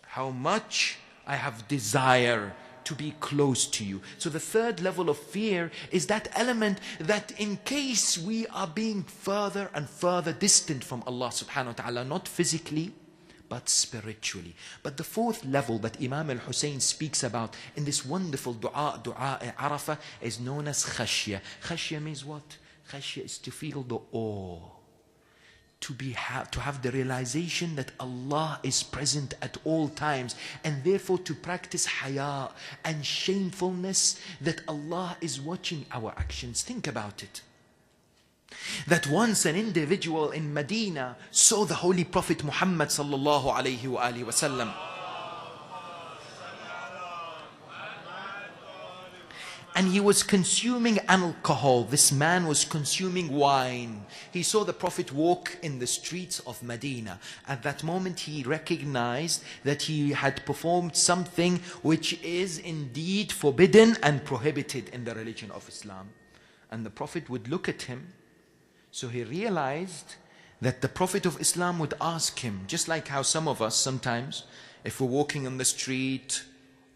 How much I have desire to be close to you. So the third level of fear is that element that in case we are being further and further distant from Allah subhanahu wa ta'ala, not physically, but spiritually. But the fourth level that Imam al-Hussein speaks about in this wonderful dua Arafah is known as khashya. Khashya means what? Khashya is to feel the awe. To have the realization that Allah is present at all times, and therefore to practice haya and shamefulness that Allah is watching our actions. Think about it. That once an individual in Medina saw the Holy Prophet Muhammad sallallahu alayhi wa alihi wa sallam, and he was consuming alcohol. This man was consuming wine. He saw the Prophet walk in the streets of Medina. At that moment he recognized that he had performed something which is indeed forbidden and prohibited in the religion of Islam. And the Prophet would look at him. So he realized that the Prophet of Islam would ask him, just like how some of us sometimes, if we're walking on the street,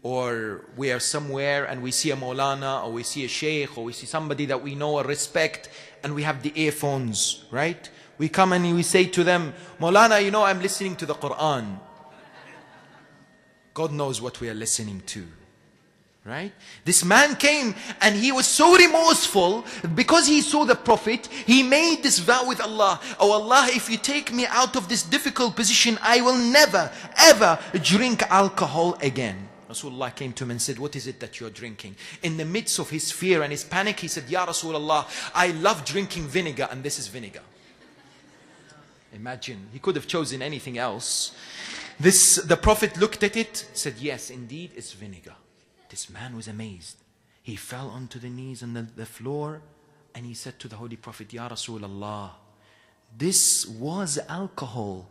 or we are somewhere and we see a Maulana, or we see a Sheikh, or we see somebody that we know or respect, and we have the earphones, right? We come and we say to them, Maulana, you know I'm listening to the Quran. God knows what we are listening to, right? This man came and he was so remorseful because he saw the Prophet. He made this vow with Allah: oh Allah, if you take me out of this difficult position, I will never ever drink alcohol again. Rasulullah came to him and said, what is it that you're drinking? In the midst of his fear and his panic, he said, Ya Rasulullah, I love drinking vinegar, and this is vinegar. Imagine, he could have chosen anything else. The Prophet looked at it, said, yes, indeed, it's vinegar. This man was amazed. He fell onto the knees on the floor and he said to the Holy Prophet, Ya Rasulullah, this was alcohol.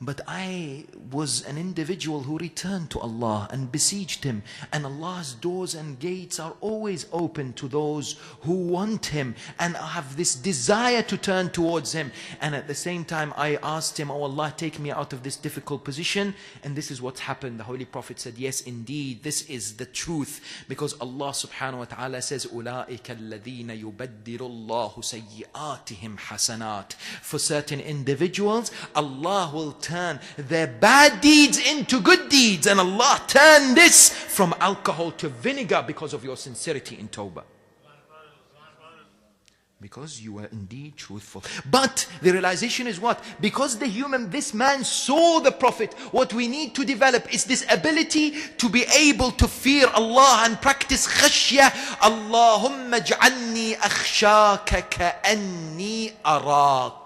But I was an individual who returned to Allah and besieged Him. And Allah's doors and gates are always open to those who want Him and have this desire to turn towards Him. And at the same time, I asked Him, oh Allah, take me out of this difficult position. And this is what's happened. The Holy Prophet said, yes, indeed, this is the truth. Because Allah subhanahu wa ta'ala says, أُولَٰئِكَ الَّذِينَ يُبَدِّلُ اللَّهُ سَيِّئَاتِهِمْ حَسَنَاتٍ. For certain individuals, Allah will turn their bad deeds into good deeds, and Allah turned this from alcohol to vinegar because of your sincerity in tawbah, because you were indeed truthful. But the realization is what? Because this man saw the Prophet, what we need to develop is this ability to be able to fear Allah and practice khashya. Allahumma ja'alni akhshaka ka'anni arak.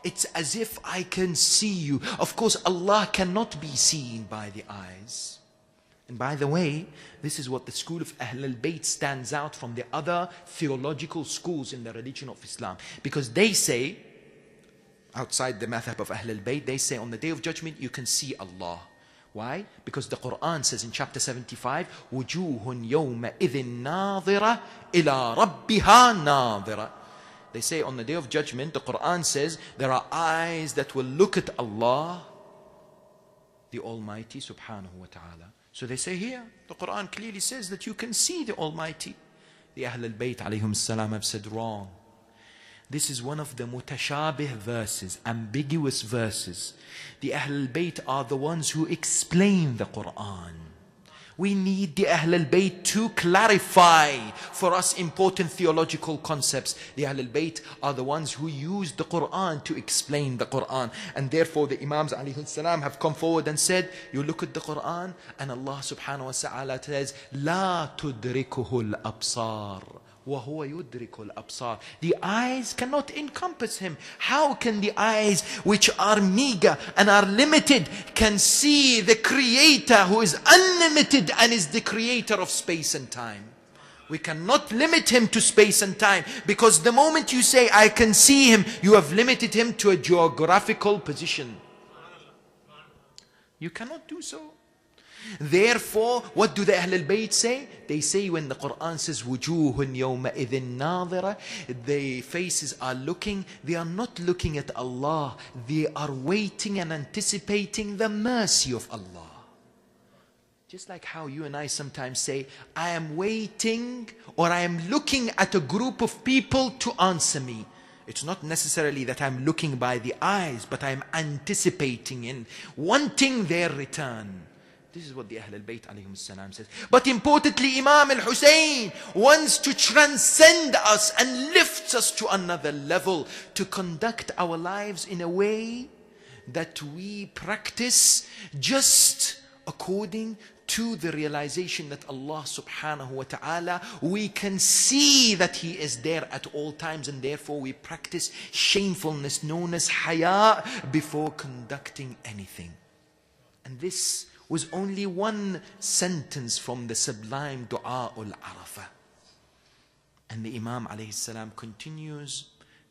It's as if I can see you. Of course, Allah cannot be seen by the eyes. And by the way, this is what the school of Ahl al-Bayt stands out from the other theological schools in the religion of Islam. Because they say, outside the madhab of Ahl al-Bayt, they say on the Day of Judgment, you can see Allah. Why? Because the Quran says in chapter 75, وُجُوهٌ يَوْمَئِذٍ نَاظِرَةٌ إِلَىٰ رَبِّهَا نَاظِرَةٌ. They say on the Day of Judgment, the Quran says, there are eyes that will look at Allah, the Almighty subhanahu wa ta'ala. So they say here, the Quran clearly says that you can see the Almighty. The Ahl al-Bayt alayhim salam have said wrong. This is one of the mutashabih verses, ambiguous verses. The Ahl al-Bayt are the ones who explain the Quran. We need the Ahl al-Bayt to clarify for us important theological concepts. The Ahl al-Bayt are the ones who use the Quran to explain the Quran. And therefore the Imams alayhi salam have come forward and said, you look at the Quran and Allah subhanahu wa ta'ala says, لا تدركه الأبصار وهو يدرك الأبصار. The eyes cannot encompass Him. How can the eyes, which are meager and are limited, can see the Creator who is unlimited and is the Creator of space and time? We cannot limit Him to space and time, because the moment you say I can see Him, you have limited Him to a geographical position. You cannot do so. Therefore, what do the Ahl al-Bayt say? They say when the Quran says وُجُوهٌ يَوْمَئِذٍ نَاظِرَةٌ, their faces are looking, they are not looking at Allah, they are waiting and anticipating the mercy of Allah. Just like how you and I sometimes say, I am waiting or I am looking at a group of people to answer me. It's not necessarily that I'm looking by the eyes, but I'm anticipating and wanting their return. This is what the Ahl al-Bayt alayhim salam says. But importantly, Imam al-Hussein wants to transcend us and lifts us to another level, to conduct our lives in a way that we practice just according to the realization that Allah subhanahu wa ta'ala, we can see that He is there at all times, and therefore we practice shamefulness known as haya before conducting anything. And this was only one sentence from the sublime Dua al-Arafah. And the Imam alayhi salam continues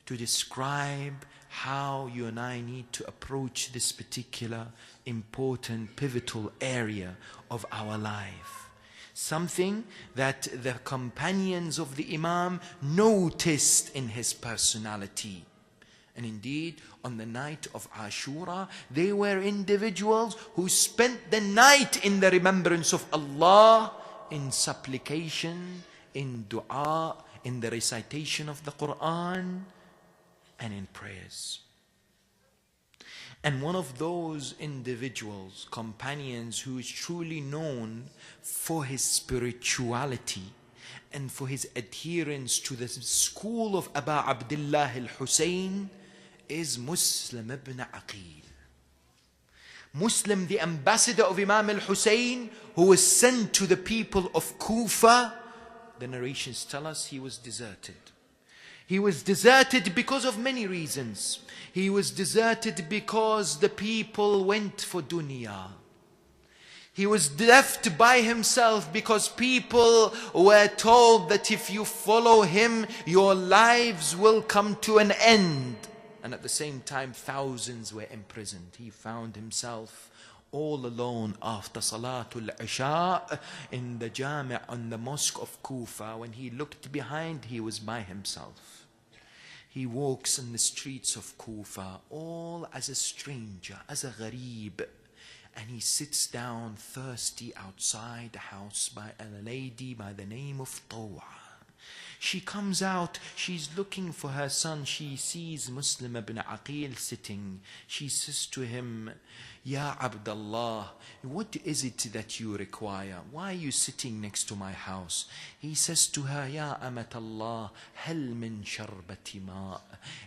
to describe how you and I need to approach this particular important pivotal area of our life. Something that the companions of the Imam noticed in his personality. And indeed, on the night of Ashura, they were individuals who spent the night in the remembrance of Allah, in supplication, in dua, in the recitation of the Quran, and in prayers. And one of those individuals, companions, who is truly known for his spirituality and for his adherence to the school of Aba Abdullah al-Hussein, is Muslim ibn Aqil. Muslim, the ambassador of Imam al-Hussein, who was sent to the people of Kufa. The narrations tell us he was deserted. He was deserted because of many reasons. He was deserted because the people went for dunya. He was left by himself because people were told that if you follow him, your lives will come to an end. And at the same time, thousands were imprisoned. He found himself all alone after Salatul Isha in the Jami' on the mosque of Kufa. When he looked behind, he was by himself. He walks in the streets of Kufa, all as a stranger, as a gharib. And he sits down thirsty outside the house by a lady by the name of Taw'a. She comes out, she's looking for her son. She sees Muslim ibn Aqil sitting. She says to him, Ya Abdullah, what is it that you require? Why are you sitting next to my house? He says to her, Ya Amatallah, hal min sharbati ma'.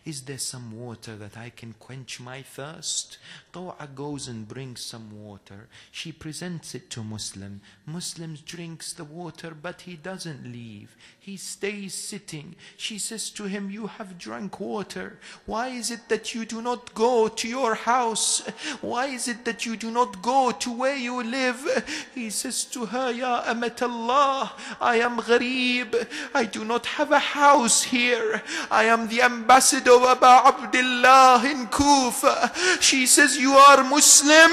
Is there some water that I can quench my thirst? Taw'a goes and brings some water. She presents it to Muslim. Muslim drinks the water, but he doesn't leave. He stays sitting. She says to him, you have drunk water. Why is it that you do not go to your house? Why is it that you do not go to where you live? He says to her, Ya Amatallah, I am gharib. I do not have a house here. I am the ambassador of Aba Abdullah in Kufa. She says, you are Muslim.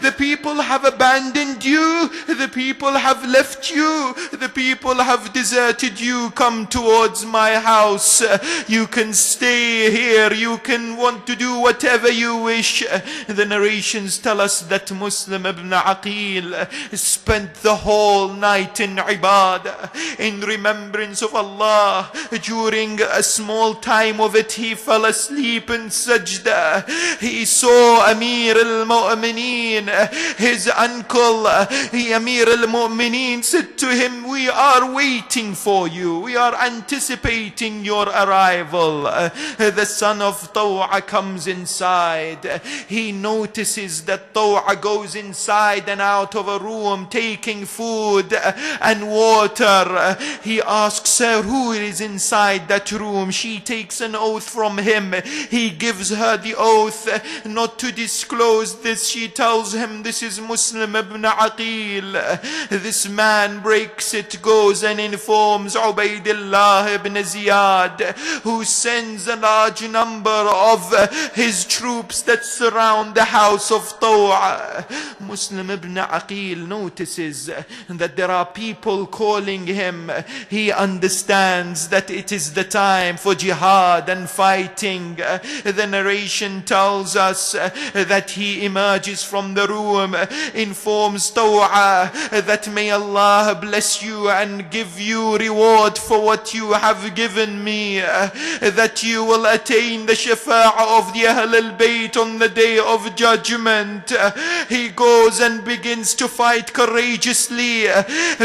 The people have abandoned you. The people have left you. The people have deserted you. Come towards my house. You can stay here. You can want to do whatever you wish. The narrations tell us that Muslim ibn Aqil spent the whole night in ibadah, in remembrance of Allah. During a small time of it, he fell asleep in sajda. He saw Amir al-Mu'mineen, his uncle. Amir al-Mu'mineen said to him, we are waiting for you. We are anticipating your arrival. The son of Taw'a comes inside. He notices that Taw'a goes inside and out of a room taking food and water. He asks her, who is inside that room? She takes an oath from him. He gives her the oath not to disclose this. She tells him, this is Muslim ibn Aqil. This man breaks it, goes and informs Ubaydullah ibn Ziyad, who sends a large number of his troops that surround the house of Taw'a. Muslim ibn Aqil notices that there are people calling him. He understands that it is the time for jihad and fighting. The narration tells us that he emerges from the room, informs Taw'a that may Allah bless you and give you reward for what you have given me, that you will attain the shafa'ah of the Ahl al-Bayt on the day of judgment. He goes and begins to fight courageously,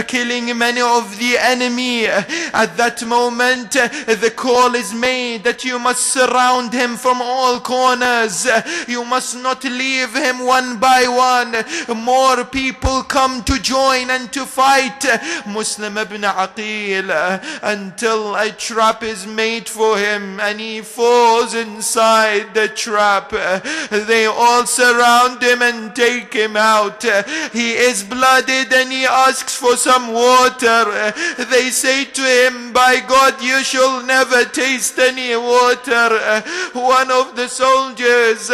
killing many of the enemy. At that moment, the call is made that you must surround him from all corners. You must not leave him one by one. More people come to join and to fight Muslim ibn Aqil until a trap is made for him and he falls inside the trap. They all surround him and take him out. He is blooded and he asks for some water. They say to him, by God, you shall never taste any water. One of the soldiers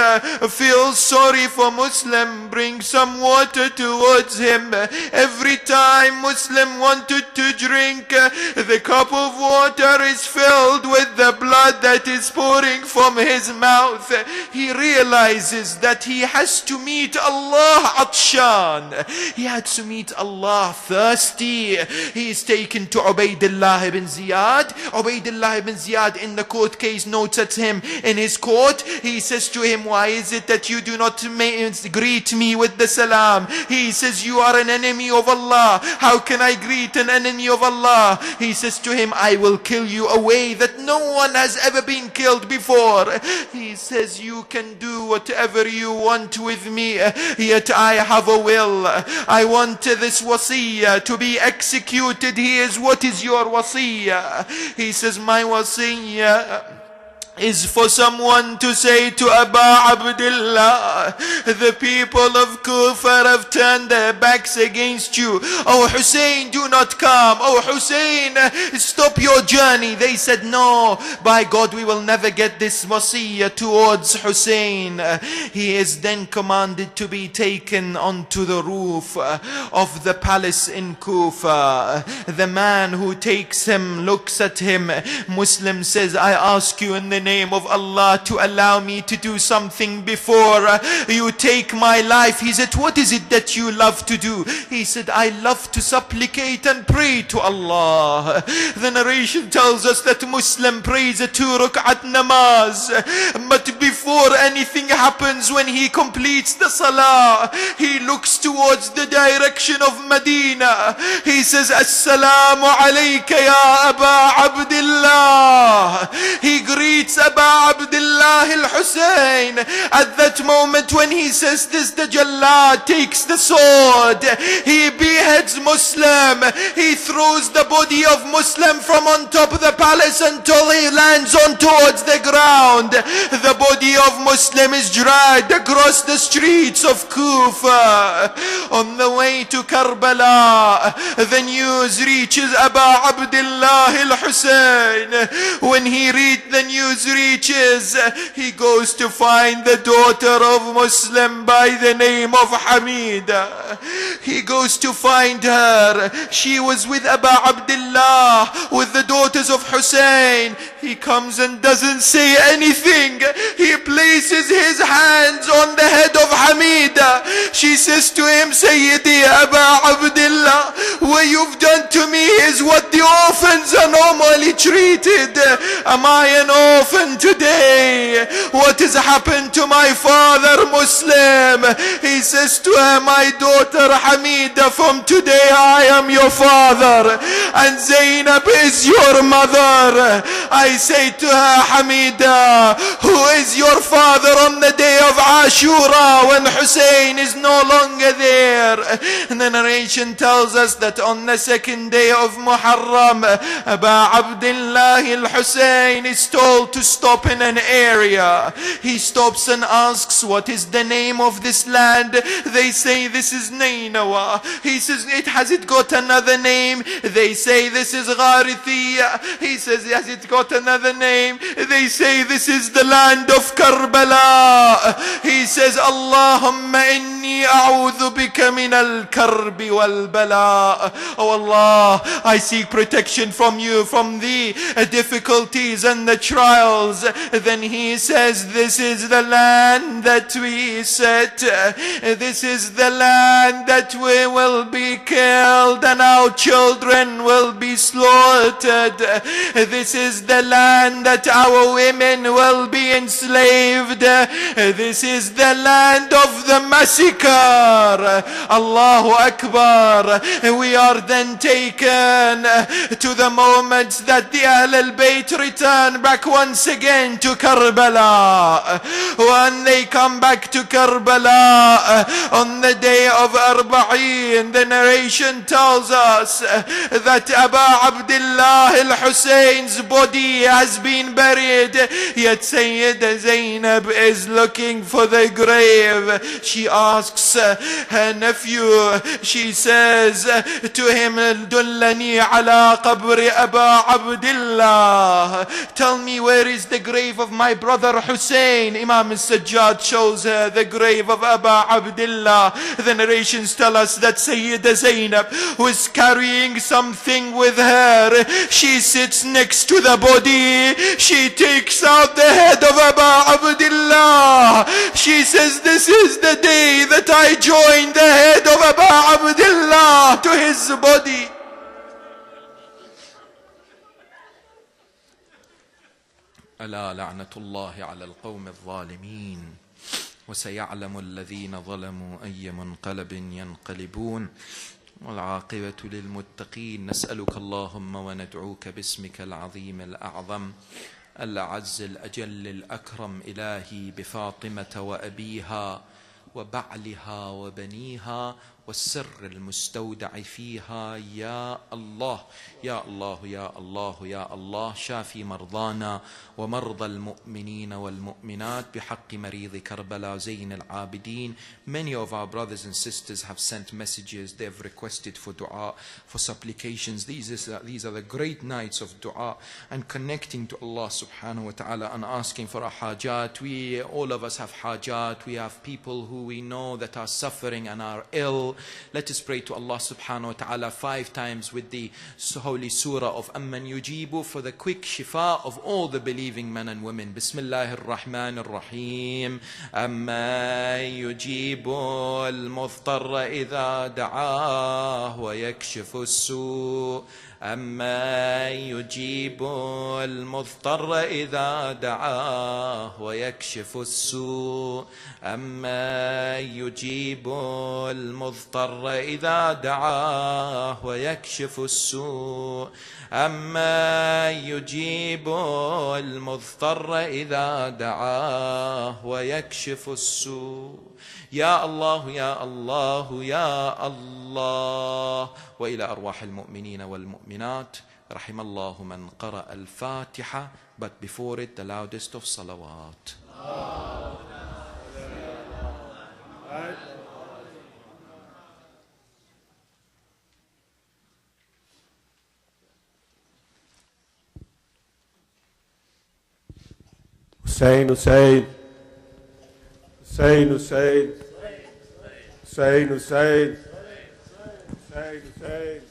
feels sorry for Muslim, brings some water towards him. Every time Muslim wanted to drink, the cup of water is filled with the blood that is pouring from his mouth. He realizes that he has to meet Allah atshan. He had to meet Allah thirsty. He is taken to Ubaydullah ibn Ziyad. Ubaydullah ibn Ziyad in the court case notes at him in his court. He says to him, why is it that you do not greet me with the salam? He says, you are an enemy of Allah. How can I greet an enemy of Allah? He says to him, I will kill you a way that no one has ever been killed before. He says, you can do whatever you want with with me, yet I have a will. I want this wasiyah to be executed. What is your wasiyah? He says, my wasiyah is for someone to say to Aba Abdullah, the people of Kufa have turned their backs against you. Oh Hussein, do not come. Oh Hussein, stop your journey. They said, no, by God, we will never get this wasiyah towards Hussein. He is then commanded to be taken onto the roof of the palace in Kufa. The man who takes him looks at him. Muslim says, I ask you in the name of Allah to allow me to do something before you take my life. He said, what is it that you love to do? He said, I love to supplicate and pray to Allah. The narration tells us that Muslim prays a 2 rak'at namaz, but before anything happens, when he completes the salah, he looks towards the direction of Medina. He says, Assalamu alayka ya Aba Abdullah. He greets Aba Abdullah al-Hussein. At that moment when he says this, the Jallad takes the sword. He beheads Muslim. He throws the body of Muslim from on top of the palace until he lands on towards the ground. The body of Muslim is dragged across the streets of Kufa. On the way to Karbala, the news reaches Aba Abdullah al-Hussein. When he reads the news reaches, he goes to find the daughter of Muslim by the name of Hamida. He goes to find her. She was with Aba Abdullah, with the daughters of Hussein. He comes and doesn't say anything. He places his hands on the head of Hamida. She says to him, Sayyidi Aba Abdullah, what you've done to me is what the orphans are normally treated. Am I an orphan today? What has happened to my father Muslim? He says to her, my daughter Hamida, from today I am your father and Zainab is your mother. I say to her, Hamida, who is your father on the day of Ashura when Hussein is no longer there? And the narration tells us that on the second day of Muharram, Aba Abdullah al-Hussein is told to stop in an area. He stops and asks, what is the name of this land? They say, this is Nainawa. He says, has it got another name? They say, this is Gharithiya. He says, has it got another name? They say, this is the land of Karbala. He says, Allahumma inni a'udhu bika min al-karbi wal-bala. Oh Allah, I seek protection from you, from the difficulties and the trials. Then he says, this is the land that we set. This is the land that we will be killed and our children will be slaughtered. This is the land that our women will be enslaved. This is the land of the massacre. Allahu Akbar. We are then taken to the moment that the Ahl al-Bayt return back once again to Karbala. When they come back to Karbala on the day of Arba'in, the narration tells us that Aba Abdullah al-Hussein's body has been buried, yet Sayyida Zainab is looking for the grave. She asks her nephew, she says to him, Dullani ala qabri Aba Abdullah, tell me where is the grave of my brother Hussein. Imam al-Sajjad shows her the grave of Aba Abdullah. The narrations tell us that Sayyida Zainab was carrying something with her. She sits next to the body. She takes out the head of Aba Abdullah. She says, this is the day that I joined the head of Aba Abdullah to his body. ألا لعنة الله على القوم الظالمين وسيعلم الذين ظلموا أي منقلب ينقلبون والعاقبة للمتقين. نسألك اللهم وندعوك باسمك العظيم الأعظم الأعز الأجل الأكرم إلهي بفاطمة وأبيها وبعلها وبنيها والسر المستودع فيها. يا الله يا الله يا الله يا الله، شافي مرضانا ومرضى المؤمنين والمؤمنات بحق مريض كربلاء زين العابدين. Many of our brothers and sisters have sent messages. They have requested for dua, for supplications. These are the great nights of dua and connecting to Allah subhanahu wa ta'ala and asking for a hajat. All of us have hajat. We have people who we know that are suffering and are ill. Let us pray to Allah subhanahu wa ta'ala 5 times with the holy surah of Amman Yujibu for the quick shifa of all the believing men and women. Bismillahir Rahmanir Rahim. Amman yujibu al-mudtarra idha da'ah wa yakshifu as-su'. أما يجيب المضطر إذا دعاه ويكشف السوء. أما يجيب المضطر إذا دعاه ويكشف السوء. أما يجيب المضطر إذا دعاه ويكشف السوء. يا الله يا الله يا الله. وإلى أرواح المؤمنين والمؤمنات. رحم الله من قرأ الفاتحة, but before it the loudest of salawat. حسين حسين حسين حسين حسين حسين حسين حسين